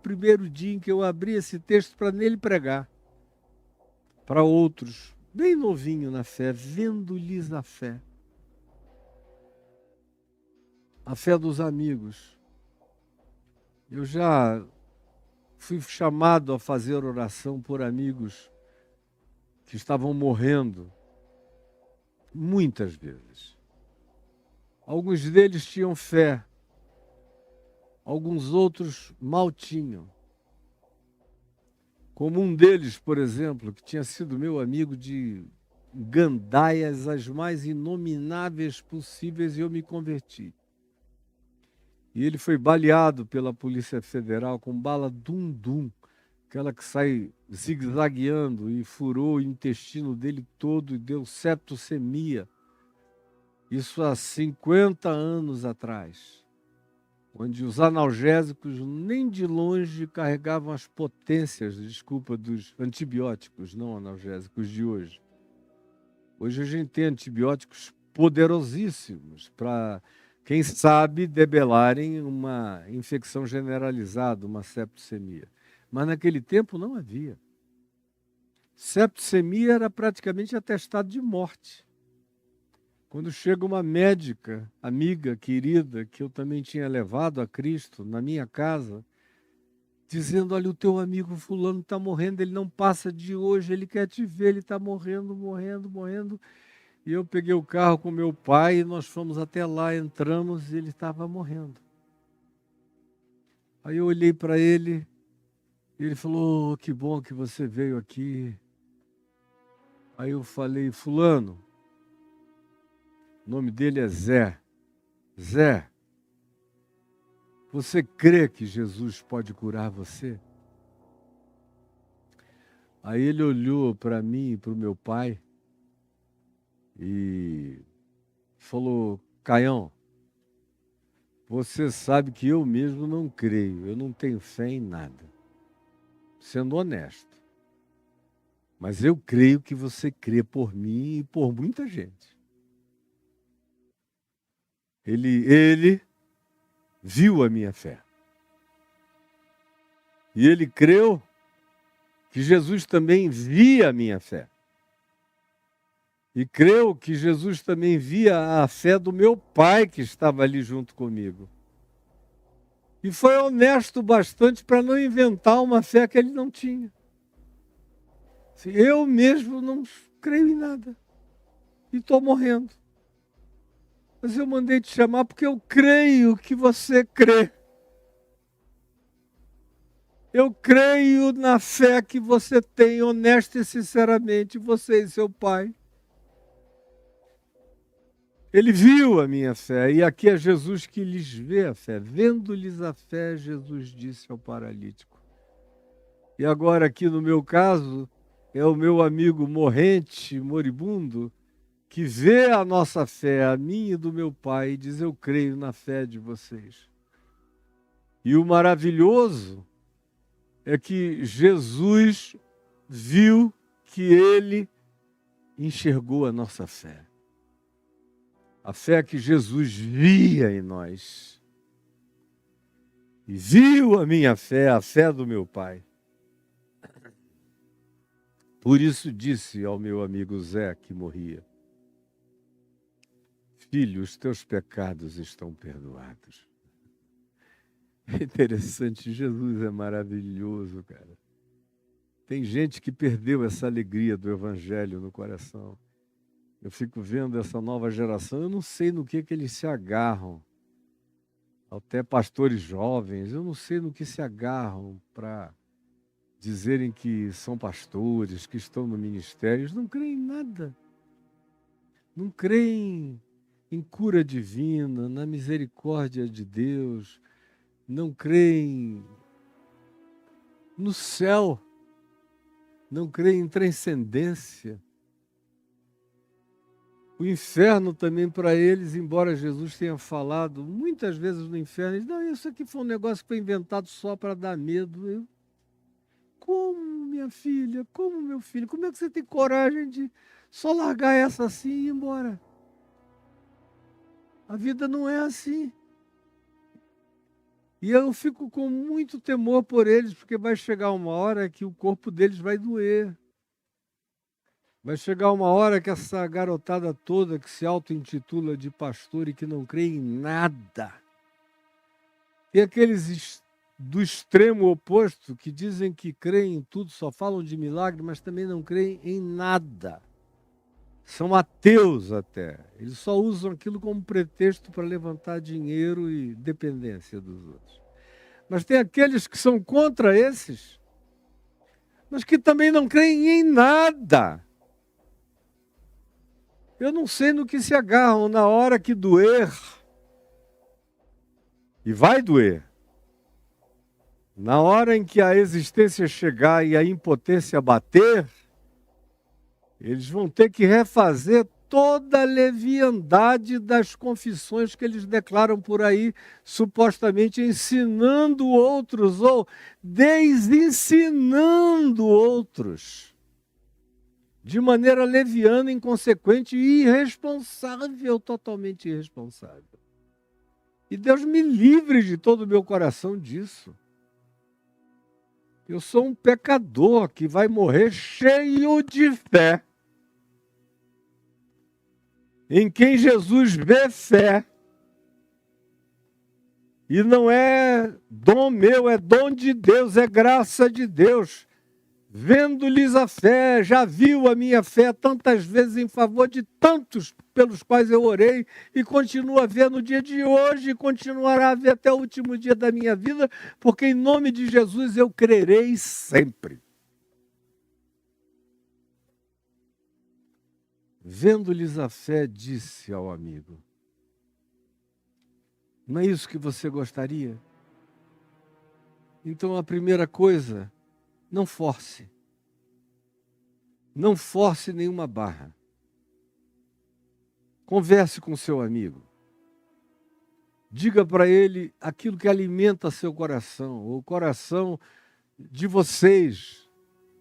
Speaker 1: primeiro dia em que eu abri esse texto para nele pregar, para outros, bem novinho na fé, vendo-lhes a fé. A fé dos amigos. Eu já fui chamado a fazer oração por amigos que estavam morrendo, muitas vezes. Alguns deles tinham fé, alguns outros mal tinham. Como um deles, por exemplo, que tinha sido meu amigo de gandaias as mais inomináveis possíveis, e eu me converti. E ele foi baleado pela Polícia Federal com bala dum-dum, aquela que sai zigue-zagueando, e furou o intestino dele todo e deu septicemia. Isso há 50 anos atrás, onde os analgésicos nem de longe carregavam as potências, desculpa, dos antibióticos não analgésicos de hoje. Hoje a gente tem antibióticos poderosíssimos para, quem sabe, debelarem uma infecção generalizada, uma septicemia. Mas naquele tempo não havia. Septicemia era praticamente atestado de morte. Quando chega uma médica, amiga, querida, que eu também tinha levado a Cristo na minha casa, dizendo, olha, o teu amigo fulano está morrendo, ele não passa de hoje, ele quer te ver, ele está morrendo, morrendo, morrendo. E eu peguei o carro com meu pai e nós fomos até lá, entramos e ele estava morrendo. Aí eu olhei para ele e ele falou, que bom que você veio aqui. Aí eu falei, fulano, o nome dele é Zé. Zé, você crê que Jesus pode curar você? Aí ele olhou para mim e para o meu pai e falou, Caião, você sabe que eu mesmo não creio, eu não tenho fé em nada, sendo honesto. Mas eu creio que você crê por mim e por muita gente. Ele viu a minha fé. E ele creu que Jesus também via a minha fé. E creu que Jesus também via a fé do meu pai que estava ali junto comigo. E foi honesto bastante para não inventar uma fé que ele não tinha. Eu mesmo não creio em nada. E estou morrendo. Mas eu mandei te chamar porque eu creio que você crê. Eu creio na fé que você tem, honesta e sinceramente, você e seu pai. Ele viu a minha fé, e aqui é Jesus que lhes vê a fé. Vendo-lhes a fé, Jesus disse ao paralítico. E agora aqui no meu caso, é o meu amigo morrente, moribundo, que vê a nossa fé, a minha e do meu pai, e diz, eu creio na fé de vocês. E o maravilhoso é que Jesus viu que ele enxergou a nossa fé. A fé que Jesus via em nós. E viu a minha fé, a fé do meu pai. Por isso disse ao meu amigo Zé, que morria, filho, os teus pecados estão perdoados. É interessante, Jesus é maravilhoso, cara. Tem gente que perdeu essa alegria do evangelho no coração. Eu fico vendo essa nova geração, eu não sei no que eles se agarram. Até pastores jovens, eu não sei no que se agarram para dizerem que são pastores, que estão no ministério. Eles não creem em nada. Não creem em cura divina, na misericórdia de Deus. Não creem no céu. Não creem em transcendência. O inferno também para eles, embora Jesus tenha falado muitas vezes no inferno, eles, não, isso aqui foi um negócio que foi inventado só para dar medo. Como, minha filha? Como, meu filho? Como é que você tem coragem de só largar essa assim e ir embora? A vida não é assim. E eu fico com muito temor por eles, porque vai chegar uma hora que o corpo deles vai doer. Vai chegar uma hora que essa garotada toda que se auto-intitula de pastor e que não crê em nada. E aqueles do extremo oposto que dizem que creem em tudo, só falam de milagre, mas também não creem em nada. São ateus até. Eles só usam aquilo como pretexto para levantar dinheiro e dependência dos outros. Mas tem aqueles que são contra esses, mas que também não creem em nada. Eu não sei no que se agarram na hora que doer, e vai doer, na hora em que a existência chegar e a impotência bater, eles vão ter que refazer toda a leviandade das confissões que eles declaram por aí, supostamente ensinando outros ou desensinando outros. De maneira leviana, inconsequente e irresponsável, totalmente irresponsável. E Deus me livre de todo o meu coração disso. Eu sou um pecador que vai morrer cheio de fé, em quem Jesus vê fé. E não é dom meu, é dom de Deus, é graça de Deus. Vendo-lhes a fé, já viu a minha fé tantas vezes em favor de tantos pelos quais eu orei e continua a ver no dia de hoje e continuará a ver até o último dia da minha vida, porque em nome de Jesus eu crerei sempre. Vendo-lhes a fé, disse ao amigo, não é isso que você gostaria? Então a primeira coisa, não force. Não force nenhuma barra. Converse com seu amigo. Diga para ele aquilo que alimenta seu coração, o coração de vocês,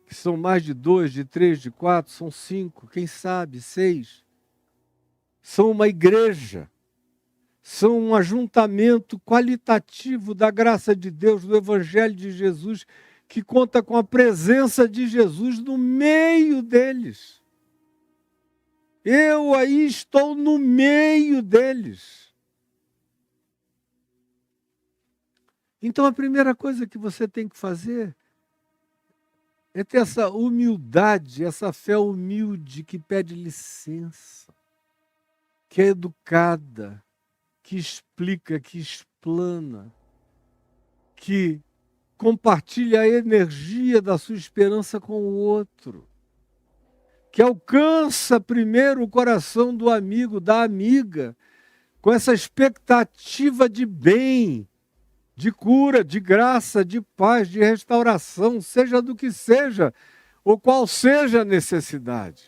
Speaker 1: que são mais de 2, de 3, de 4, são 5, quem sabe, 6. São uma igreja. São um ajuntamento qualitativo da graça de Deus, do Evangelho de Jesus, que conta com a presença de Jesus no meio deles. Eu aí estou no meio deles. Então a primeira coisa que você tem que fazer é ter essa humildade, essa fé humilde que pede licença, que é educada, que explica, que explana, que compartilha a energia da sua esperança com o outro, que alcança primeiro o coração do amigo, da amiga, com essa expectativa de bem, de cura, de graça, de paz, de restauração, seja do que seja, ou qual seja a necessidade.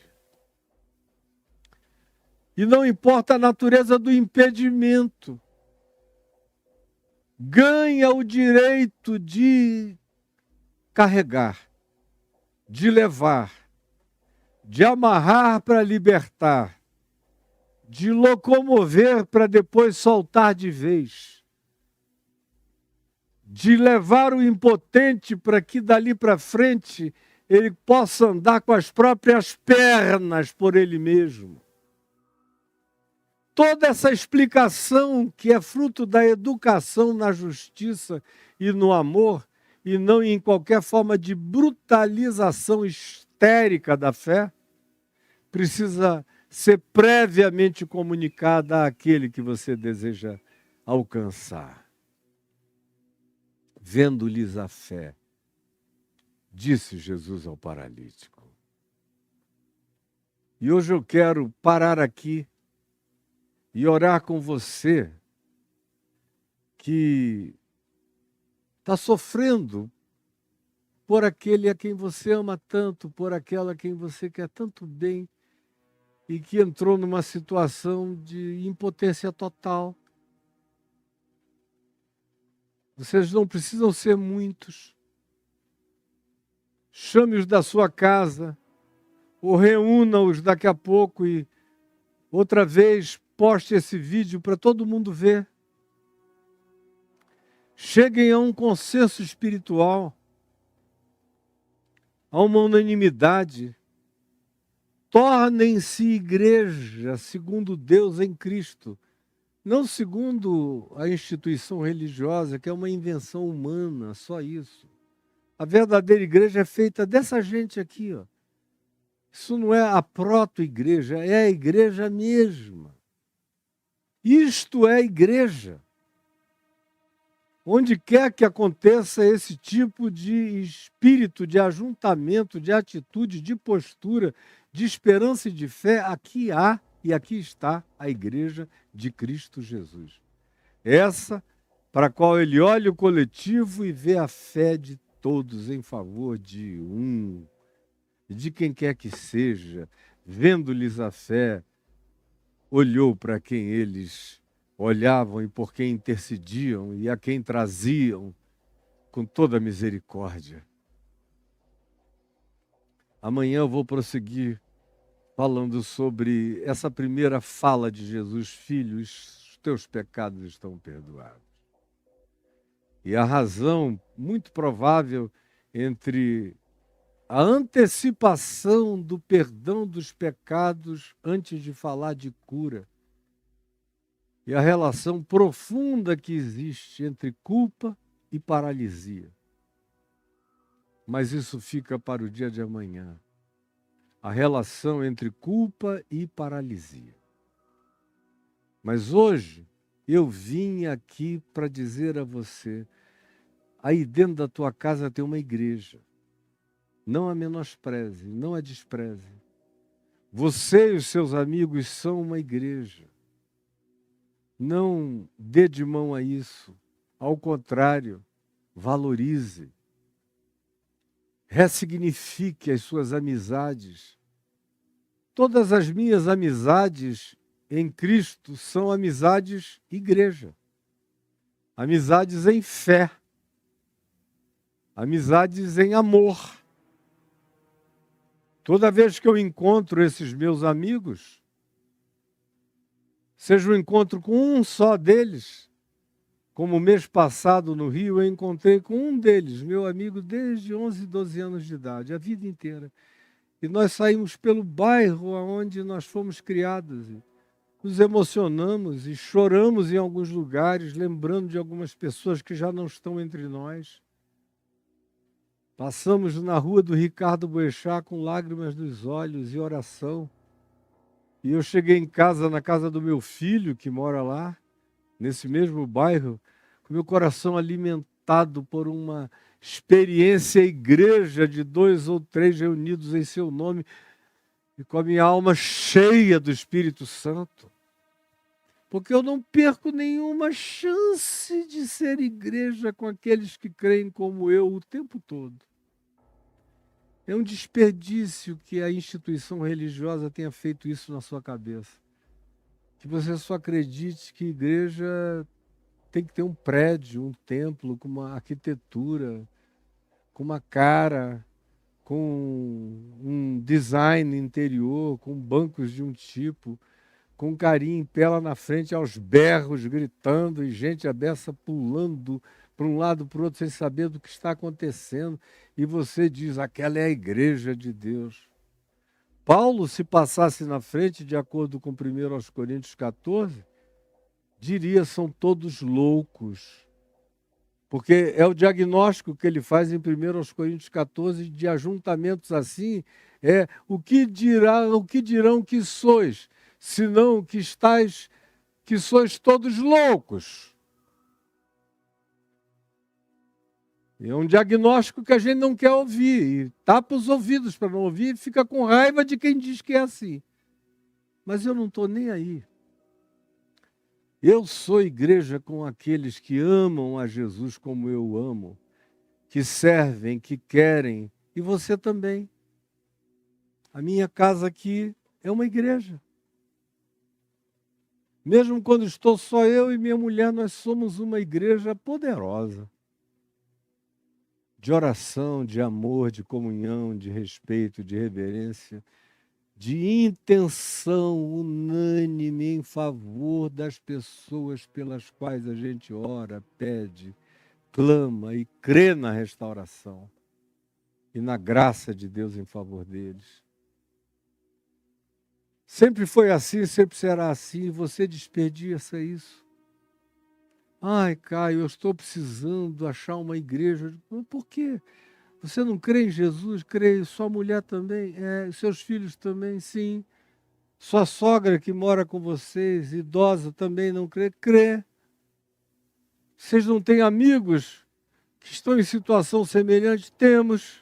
Speaker 1: E não importa a natureza do impedimento, ganha o direito de carregar, de levar, de amarrar para libertar, de locomover para depois soltar de vez, de levar o impotente para que dali para frente ele possa andar com as próprias pernas por ele mesmo. Toda essa explicação que é fruto da educação na justiça e no amor, e não em qualquer forma de brutalização histérica da fé, precisa ser previamente comunicada àquele que você deseja alcançar. Vendo-lhes a fé, disse Jesus ao paralítico. E hoje eu quero parar aqui e orar com você que está sofrendo por aquele a quem você ama tanto, por aquela a quem você quer tanto bem e que entrou numa situação de impotência total. Vocês não precisam ser muitos. Chame-os da sua casa, ou reúna-os daqui a pouco e outra vez poste esse vídeo para todo mundo ver. Cheguem a um consenso espiritual, a uma unanimidade. Tornem-se igreja segundo Deus em Cristo, não segundo a instituição religiosa, que é uma invenção humana, só isso. A verdadeira igreja é feita dessa gente aqui, ó. Isso não é a proto-igreja, é a igreja mesma. Isto é igreja. Onde quer que aconteça esse tipo de espírito, de ajuntamento, de atitude, de postura, de esperança e de fé, aqui há e aqui está a igreja de Cristo Jesus. Essa para a qual ele olha o coletivo e vê a fé de todos em favor de um, de quem quer que seja, vendo-lhes a fé, olhou para quem eles olhavam e por quem intercediam e a quem traziam com toda a misericórdia. Amanhã eu vou prosseguir falando sobre essa primeira fala de Jesus: Filho, os teus pecados estão perdoados. E a razão muito provável entre a antecipação do perdão dos pecados antes de falar de cura e a relação profunda que existe entre culpa e paralisia. Mas isso fica para o dia de amanhã. A relação entre culpa e paralisia. Mas hoje eu vim aqui para dizer a você, aí dentro da tua casa tem uma igreja. Não a menospreze, não a despreze. Você e os seus amigos são uma igreja. Não dê de mão a isso. Ao contrário, valorize. Ressignifique as suas amizades. Todas as minhas amizades em Cristo são amizades igreja. Amizades em fé. Amizades em amor. Toda vez que eu encontro esses meus amigos, seja um encontro com um só deles, como o mês passado no Rio, eu encontrei com um deles, meu amigo desde 11, 12 anos de idade, a vida inteira. E nós saímos pelo bairro onde nós fomos criados. E nos emocionamos e choramos em alguns lugares, lembrando de algumas pessoas que já não estão entre nós. Passamos na rua do Ricardo Boechat com lágrimas nos olhos e oração. E eu cheguei em casa, na casa do meu filho, que mora lá, nesse mesmo bairro, com meu coração alimentado por uma experiência igreja de 2 ou 3 reunidos em seu nome, e com a minha alma cheia do Espírito Santo. Porque eu não perco nenhuma chance de ser igreja com aqueles que creem como eu o tempo todo. É um desperdício que a instituição religiosa tenha feito isso na sua cabeça. Que você só acredite que igreja tem que ter um prédio, um templo, com uma arquitetura, com uma cara, com um design interior, com bancos de um tipo, com um carinha em pé lá na frente, aos berros, gritando, e gente à beça pulando para um lado para o outro, sem saber do que está acontecendo. E você diz, aquela é a igreja de Deus. Paulo, se passasse na frente, de acordo com 1 aos Coríntios 14, diria, são todos loucos. Porque é o diagnóstico que ele faz em 1 aos Coríntios 14, de ajuntamentos assim, o que dirão que sois, senão que sois todos loucos. É um diagnóstico que a gente não quer ouvir, e tapa os ouvidos para não ouvir, e fica com raiva de quem diz que é assim. Mas eu não estou nem aí. Eu sou igreja com aqueles que amam a Jesus como eu amo, que servem, que querem, e você também. A minha casa aqui é uma igreja. Mesmo quando estou só eu e minha mulher, nós somos uma igreja poderosa. De oração, de amor, de comunhão, de respeito, de reverência, de intenção unânime em favor das pessoas pelas quais a gente ora, pede, clama e crê na restauração e na graça de Deus em favor deles. Sempre foi assim, sempre será assim, e você desperdiça isso. Ai, Caio, eu estou precisando achar uma igreja. Por quê? Você não crê em Jesus? Crê. Sua mulher também? Seus filhos também? Sim. Sua sogra que mora com vocês, idosa, também não crê? Crê. Vocês não têm amigos que estão em situação semelhante? Temos.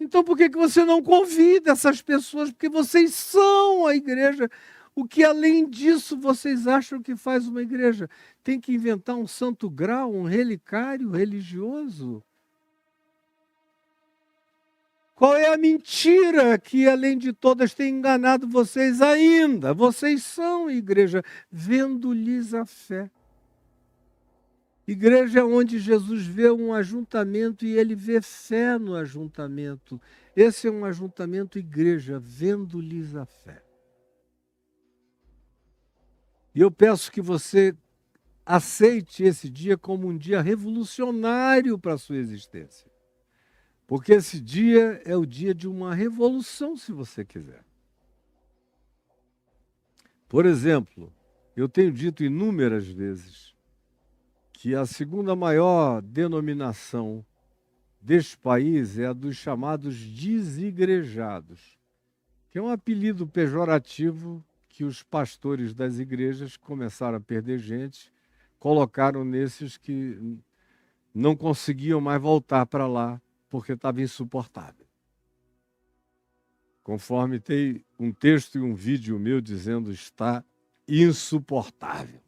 Speaker 1: Então por que você não convida essas pessoas? Porque vocês são a igreja. O que além disso vocês acham que faz uma igreja? Tem que inventar um santo grau, um relicário religioso? Qual é a mentira que, além de todas, tem enganado vocês ainda? Vocês são igreja, vendo-lhes a fé. Igreja é onde Jesus vê um ajuntamento e ele vê fé no ajuntamento. Esse é um ajuntamento igreja, vendo-lhes a fé. E eu peço que você aceite esse dia como um dia revolucionário para a sua existência. Porque esse dia é o dia de uma revolução, se você quiser. Por exemplo, eu tenho dito inúmeras vezes que a segunda maior denominação deste país é a dos chamados desigrejados, que é um apelido pejorativo que os pastores das igrejas começaram a perder gente, colocaram nesses que não conseguiam mais voltar para lá, porque estava insuportável. Conforme tem um texto e um vídeo meu dizendo está insuportável.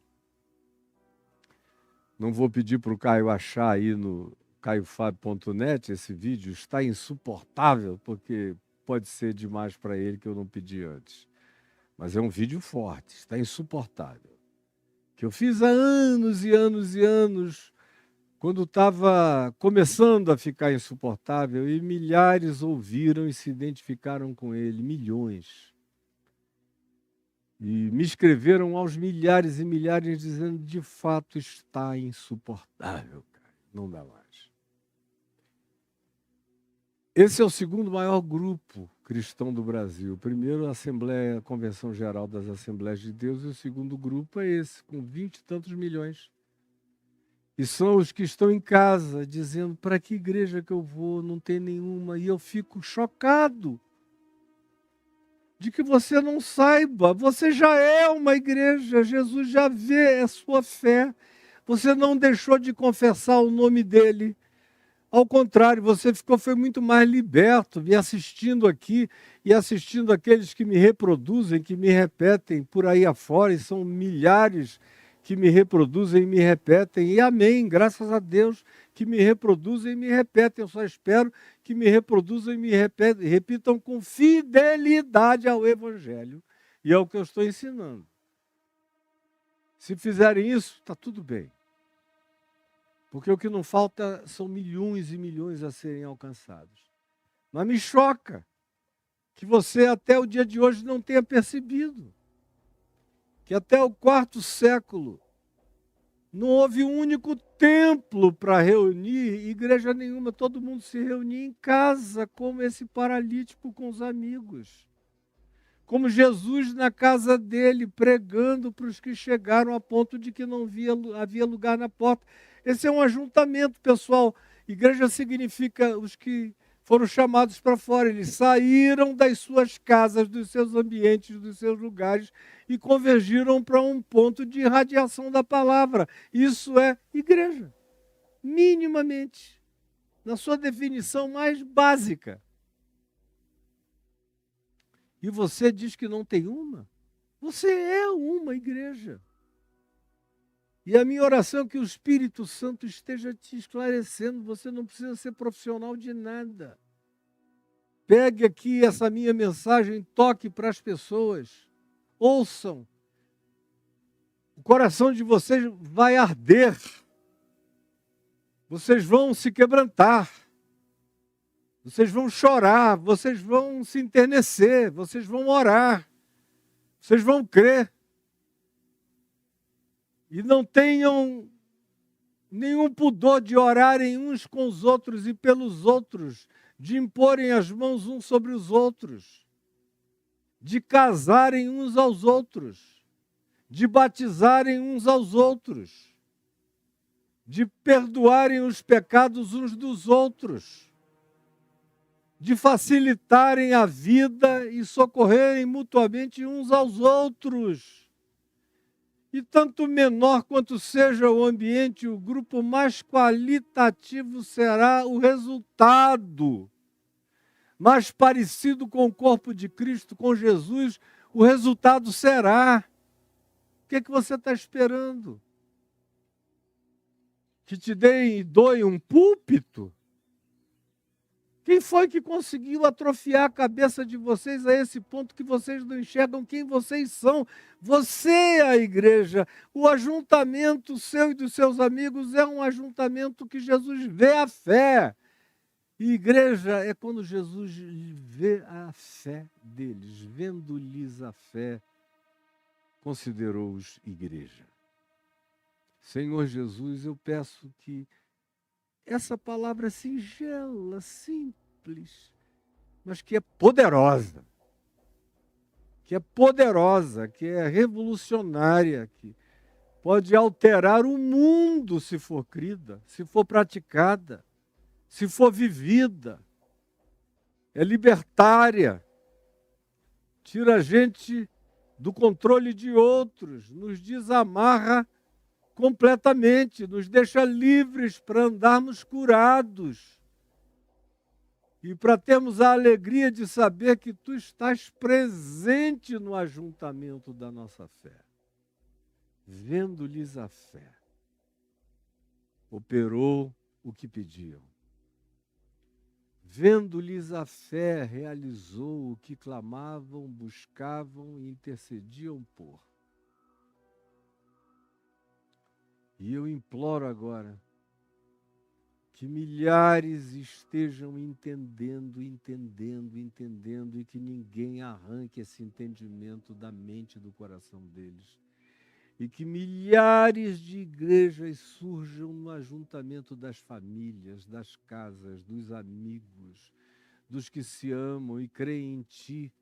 Speaker 1: Não vou pedir para o Caio achar aí no caiofabio.net esse vídeo, está insuportável, porque pode ser demais para ele que eu não pedi antes. Mas é um vídeo forte, está insuportável. Que eu fiz há anos e anos e anos, quando estava começando a ficar insuportável, e milhares ouviram e se identificaram com ele, milhões. E me escreveram aos milhares e milhares dizendo, de fato está insuportável, cara. Não dá mais. Esse é o segundo maior grupo cristão do Brasil. O primeiro, a Assembleia, a Convenção Geral das Assembleias de Deus, e o segundo grupo é esse, com 20 e tantos milhões. E são os que estão em casa, dizendo, para que igreja que eu vou? Não tem nenhuma. E eu fico chocado de que você não saiba. Você já é uma igreja, Jesus já vê a sua fé. Você não deixou de confessar o nome dele. Ao contrário, você foi muito mais liberto, me assistindo aqui e assistindo aqueles que me reproduzem, que me repetem por aí afora, e são milhares que me reproduzem e me repetem, e amém, graças a Deus, que me reproduzem e me repetem. Eu só espero que me reproduzam e me repitam com fidelidade ao Evangelho e ao que eu estou ensinando. Se fizerem isso, está tudo bem. Porque o que não falta são milhões e milhões a serem alcançados. Mas me choca que você até o dia de hoje não tenha percebido que até o 4º século não houve um único templo para reunir, igreja nenhuma, todo mundo se reunia em casa, como esse paralítico com os amigos. Como Jesus na casa dele, pregando para os que chegaram a ponto de que não havia lugar na porta. Esse é um ajuntamento, pessoal. Igreja significa os que foram chamados para fora. Eles saíram das suas casas, dos seus ambientes, dos seus lugares e convergiram para um ponto de irradiação da palavra. Isso é igreja, minimamente, na sua definição mais básica. E você diz que não tem uma? Você é uma igreja. E a minha oração é que o Espírito Santo esteja te esclarecendo. Você não precisa ser profissional de nada. Pegue aqui essa minha mensagem, toque para as pessoas. Ouçam. O coração de vocês vai arder. Vocês vão se quebrantar. Vocês vão chorar, vocês vão se enternecer, vocês vão orar, vocês vão crer. E não tenham nenhum pudor de orarem uns com os outros e pelos outros, de imporem as mãos uns sobre os outros, de casarem uns aos outros, de batizarem uns aos outros, de perdoarem os pecados uns dos outros, de facilitarem a vida e socorrerem mutuamente uns aos outros. E tanto menor quanto seja o ambiente, o grupo mais qualitativo será o resultado. Mais parecido com o corpo de Cristo, com Jesus, o resultado será. O que é que você está esperando? Que te deem e doem um púlpito? Quem foi que conseguiu atrofiar a cabeça de vocês a esse ponto que vocês não enxergam quem vocês são? Você é a igreja. O ajuntamento seu e dos seus amigos é um ajuntamento que Jesus vê a fé. E igreja é quando Jesus vê a fé deles, vendo-lhes a fé, considerou-os igreja. Senhor Jesus, eu peço que essa palavra singela, simples, mas que é poderosa, que é revolucionária, que pode alterar o mundo se for crida, se for praticada, se for vivida. É libertária, tira a gente do controle de outros, nos desamarra completamente, nos deixa livres para andarmos curados e para termos a alegria de saber que tu estás presente no ajuntamento da nossa fé. Vendo-lhes a fé, operou o que pediam. Vendo-lhes a fé, realizou o que clamavam, buscavam e intercediam por. E eu imploro agora que milhares estejam entendendo e que ninguém arranque esse entendimento da mente e do coração deles. E que milhares de igrejas surjam no ajuntamento das famílias, das casas, dos amigos, dos que se amam e creem em ti.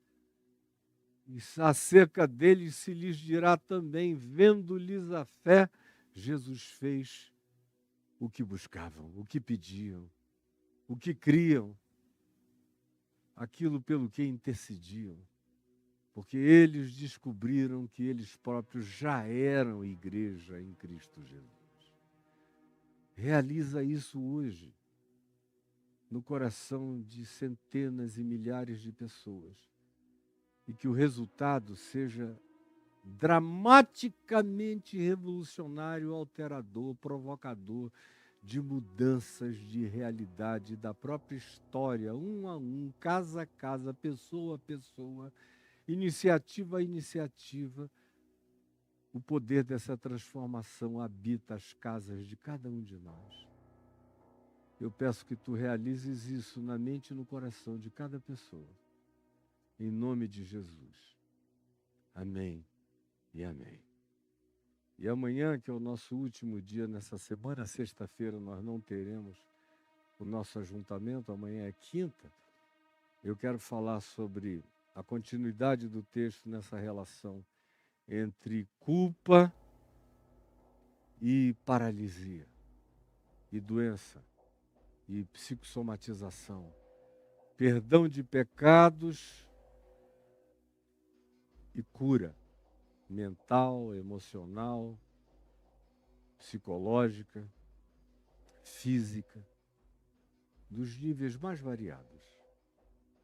Speaker 1: E acerca deles se lhes dirá também, vendo-lhes a fé, Jesus fez o que buscavam, o que pediam, o que criam, aquilo pelo que intercediam, porque eles descobriram que eles próprios já eram igreja em Cristo Jesus. Realiza isso hoje, no coração de centenas e milhares de pessoas, e que o resultado seja dramaticamente revolucionário, alterador, provocador de mudanças de realidade da própria história, um a um, casa a casa, pessoa a pessoa, iniciativa a iniciativa. O poder dessa transformação habita as casas de cada um de nós. Eu peço que tu realizes isso na mente e no coração de cada pessoa. Em nome de Jesus. Amém e amém. E amanhã, que é o nosso último dia nessa semana, sexta-feira, nós não teremos o nosso ajuntamento, amanhã é quinta. Eu quero falar sobre a continuidade do texto nessa relação entre culpa e paralisia, e doença, e psicossomatização, perdão de pecados e cura mental, emocional, psicológica, física, dos níveis mais variados.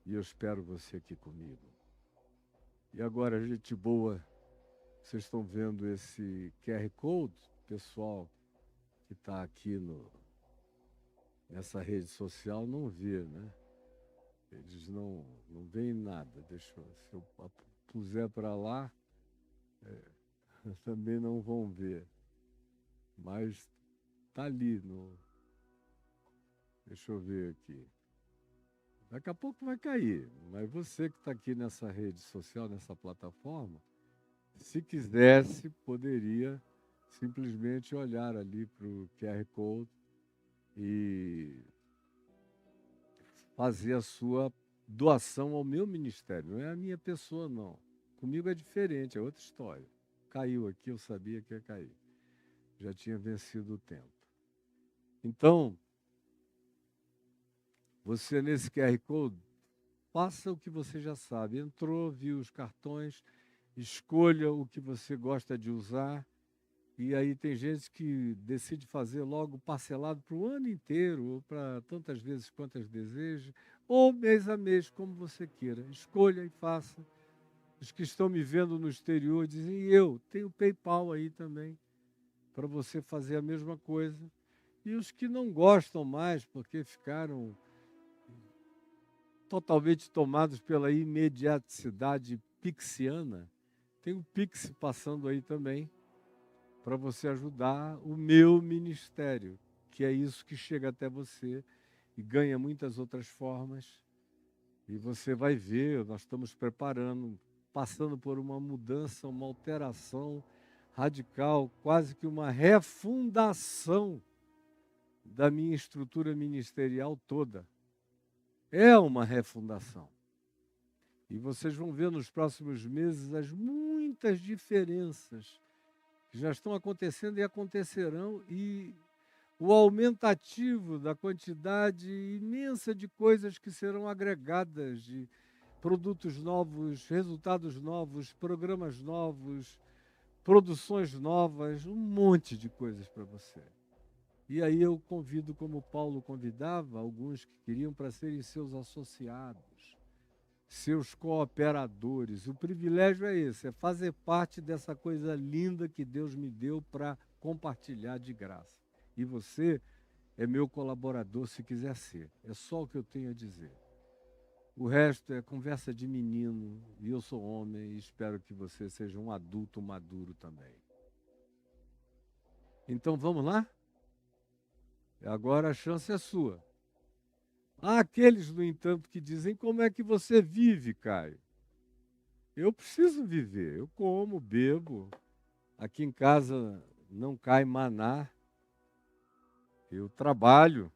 Speaker 1: E eu espero você aqui comigo. E agora, gente boa, vocês estão vendo esse QR Code, pessoal que está aqui nessa rede social não vê, né? Eles não veem nada. Se eu puser para lá, também não vão ver. Mas está ali. Deixa eu ver aqui. Daqui a pouco vai cair. Mas você que está aqui nessa rede social, nessa plataforma, se quisesse, poderia simplesmente olhar ali para o QR Code e fazer a sua doação ao meu ministério. Não é a minha pessoa, não. Comigo é diferente, é outra história. Caiu aqui, eu sabia que ia cair. Já tinha vencido o tempo. Então, você nesse QR Code, faça o que você já sabe. Entrou, viu os cartões, escolha o que você gosta de usar. E aí tem gente que decide fazer logo parcelado para o ano inteiro, ou para tantas vezes quantas deseja, ou mês a mês, como você queira. Escolha e faça. Os que estão me vendo no exterior dizem, e eu tenho PayPal aí também, para você fazer a mesma coisa. E os que não gostam mais, porque ficaram totalmente tomados pela imediaticidade pixiana, tem o Pix passando aí também, para você ajudar o meu ministério, que é isso que chega até você e ganha muitas outras formas. E você vai ver, nós estamos preparando, passando por uma mudança, uma alteração radical, quase que uma refundação da minha estrutura ministerial toda. É uma refundação. E vocês vão ver nos próximos meses as muitas diferenças que já estão acontecendo e acontecerão, e o aumentativo da quantidade imensa de coisas que serão agregadas, de produtos novos, resultados novos, programas novos, produções novas, um monte de coisas para você. E aí eu convido, como Paulo convidava, alguns que queriam para serem seus associados, seus cooperadores. O privilégio é esse, é fazer parte dessa coisa linda que Deus me deu para compartilhar de graça. E você é meu colaborador se quiser ser. É só o que eu tenho a dizer. O resto é conversa de menino, e eu sou homem e espero que você seja um adulto maduro também. Então vamos lá? Agora a chance é sua. Há aqueles, no entanto, que dizem, como é que você vive, Caio? Eu preciso viver, eu como, bebo. Aqui em casa não cai maná. Eu trabalho.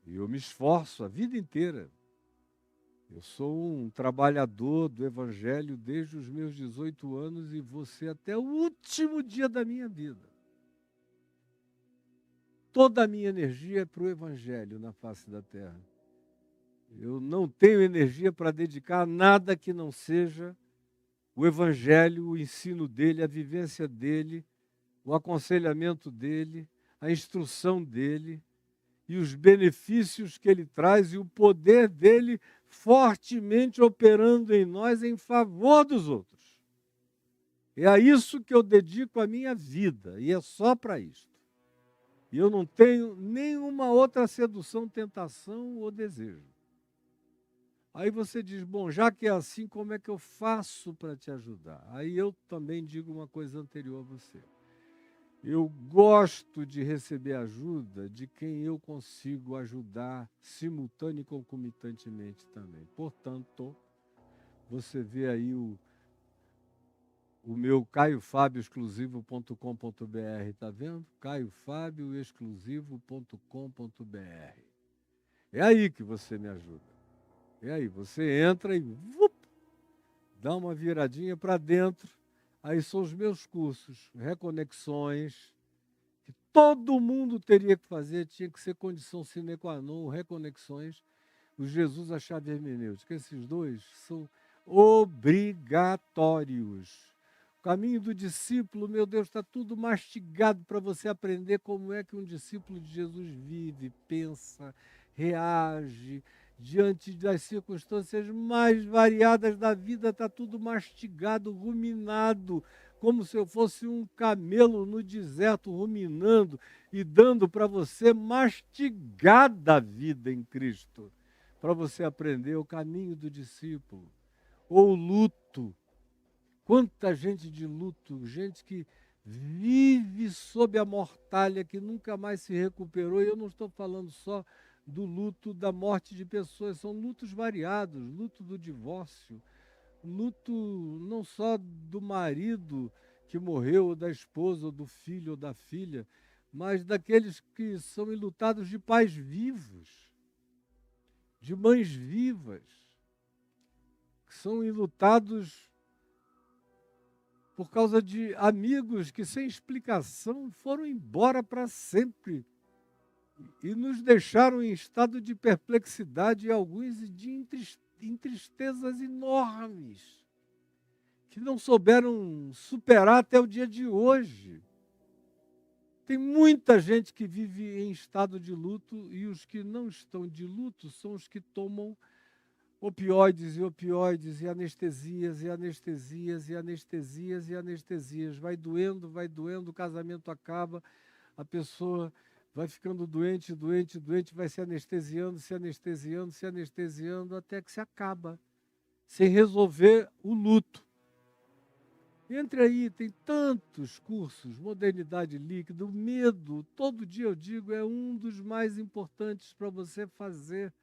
Speaker 1: E eu me esforço a vida inteira. Eu sou um trabalhador do Evangelho desde os meus 18 anos e vou ser até o último dia da minha vida. Toda a minha energia é para o Evangelho na face da terra. Eu não tenho energia para dedicar a nada que não seja o Evangelho, o ensino dele, a vivência dele, o aconselhamento dele, a instrução dele e os benefícios que ele traz e o poder dele fortemente operando em nós em favor dos outros. É a isso que eu dedico a minha vida e é só para isso. E eu não tenho nenhuma outra sedução, tentação ou desejo. Aí você diz, bom, já que é assim, como é que eu faço para te ajudar? Aí eu também digo uma coisa anterior a você. Eu gosto de receber ajuda de quem eu consigo ajudar simultâneo e concomitantemente também. Portanto, você vê aí o meu caiofabioexclusivo.com.br, está vendo? caiofabioexclusivo.com.br. É aí que você me ajuda. É aí, você entra e dá uma viradinha para dentro. Aí são os meus cursos, reconexões, que todo mundo teria que fazer, tinha que ser condição sine qua non, reconexões, o Jesus, a chave hermenêutica. Esses dois são obrigatórios. O caminho do discípulo, meu Deus, está tudo mastigado para você aprender como é que um discípulo de Jesus vive, pensa, reage, diante das circunstâncias mais variadas da vida, está tudo mastigado, ruminado, como se eu fosse um camelo no deserto, ruminando e dando para você mastigada a vida em Cristo, para você aprender o caminho do discípulo. Ou luto. Quanta gente de luto, gente que vive sob a mortalha, que nunca mais se recuperou, e eu não estou falando só do luto da morte de pessoas, são lutos variados, luto do divórcio, luto não só do marido que morreu, ou da esposa, ou do filho, ou da filha, mas daqueles que são enlutados de pais vivos, de mães vivas, que são enlutados por causa de amigos que, sem explicação, foram embora para sempre e nos deixaram em estado de perplexidade e alguns em tristezas enormes, que não souberam superar até o dia de hoje. Tem muita gente que vive em estado de luto e os que não estão de luto são os que tomam opioides e anestesias e anestesias e anestesias e anestesias. Vai doendo, o casamento acaba, a pessoa vai ficando doente, vai se anestesiando, até que se acaba, sem resolver o luto. Entre aí, tem tantos cursos, modernidade líquida, o medo, todo dia eu digo, é um dos mais importantes para você fazer,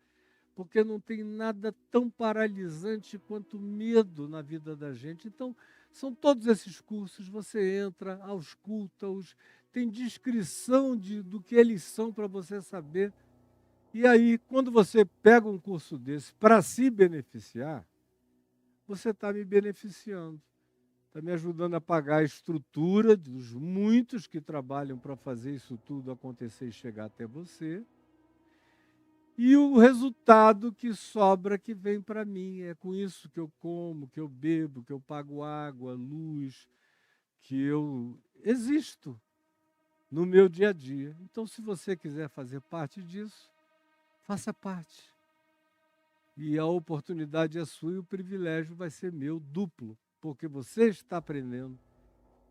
Speaker 1: porque não tem nada tão paralisante quanto medo na vida da gente. Então, são todos esses cursos, você entra, ausculta-os, tem descrição do que eles são para você saber. E aí, quando você pega um curso desse para se beneficiar, você está me beneficiando. Está me ajudando a pagar a estrutura dos muitos que trabalham para fazer isso tudo acontecer e chegar até você. E o resultado que sobra, que vem para mim, é com isso que eu como, que eu bebo, que eu pago água, luz, que eu existo no meu dia a dia. Então, se você quiser fazer parte disso, faça parte. E a oportunidade é sua e o privilégio vai ser meu duplo, porque você está aprendendo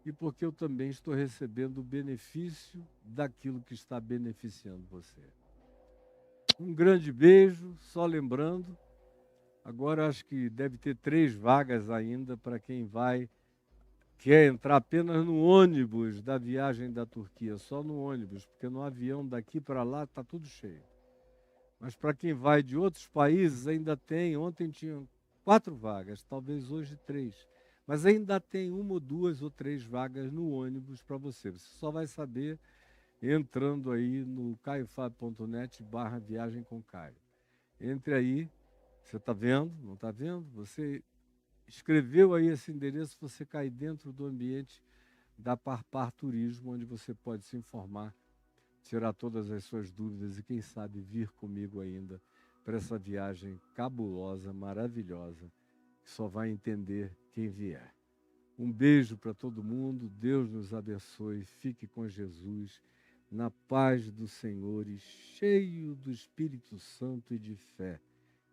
Speaker 1: e porque eu também estou recebendo o benefício daquilo que está beneficiando você. Um grande beijo, só lembrando, agora acho que deve ter 3 vagas ainda para quem quer entrar apenas no ônibus da viagem da Turquia, só no ônibus, porque no avião daqui para lá está tudo cheio. Mas para quem vai de outros países ainda tem, ontem tinham 4 vagas, talvez hoje 3, mas ainda tem 1 ou 2 ou 3 vagas no ônibus para você. Você só vai saber entrando aí no caiofabio.net/viagem com Caio. Entre aí, você está vendo, não está vendo? Você escreveu aí esse endereço, você cai dentro do ambiente da Parpar Turismo, onde você pode se informar, tirar todas as suas dúvidas e, quem sabe, vir comigo ainda para essa viagem cabulosa, maravilhosa, que só vai entender quem vier. Um beijo para todo mundo, Deus nos abençoe, fique com Jesus, na paz do Senhor e cheio do Espírito Santo e de fé,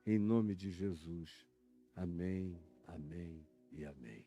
Speaker 1: em nome de Jesus. Amém, amém e amém.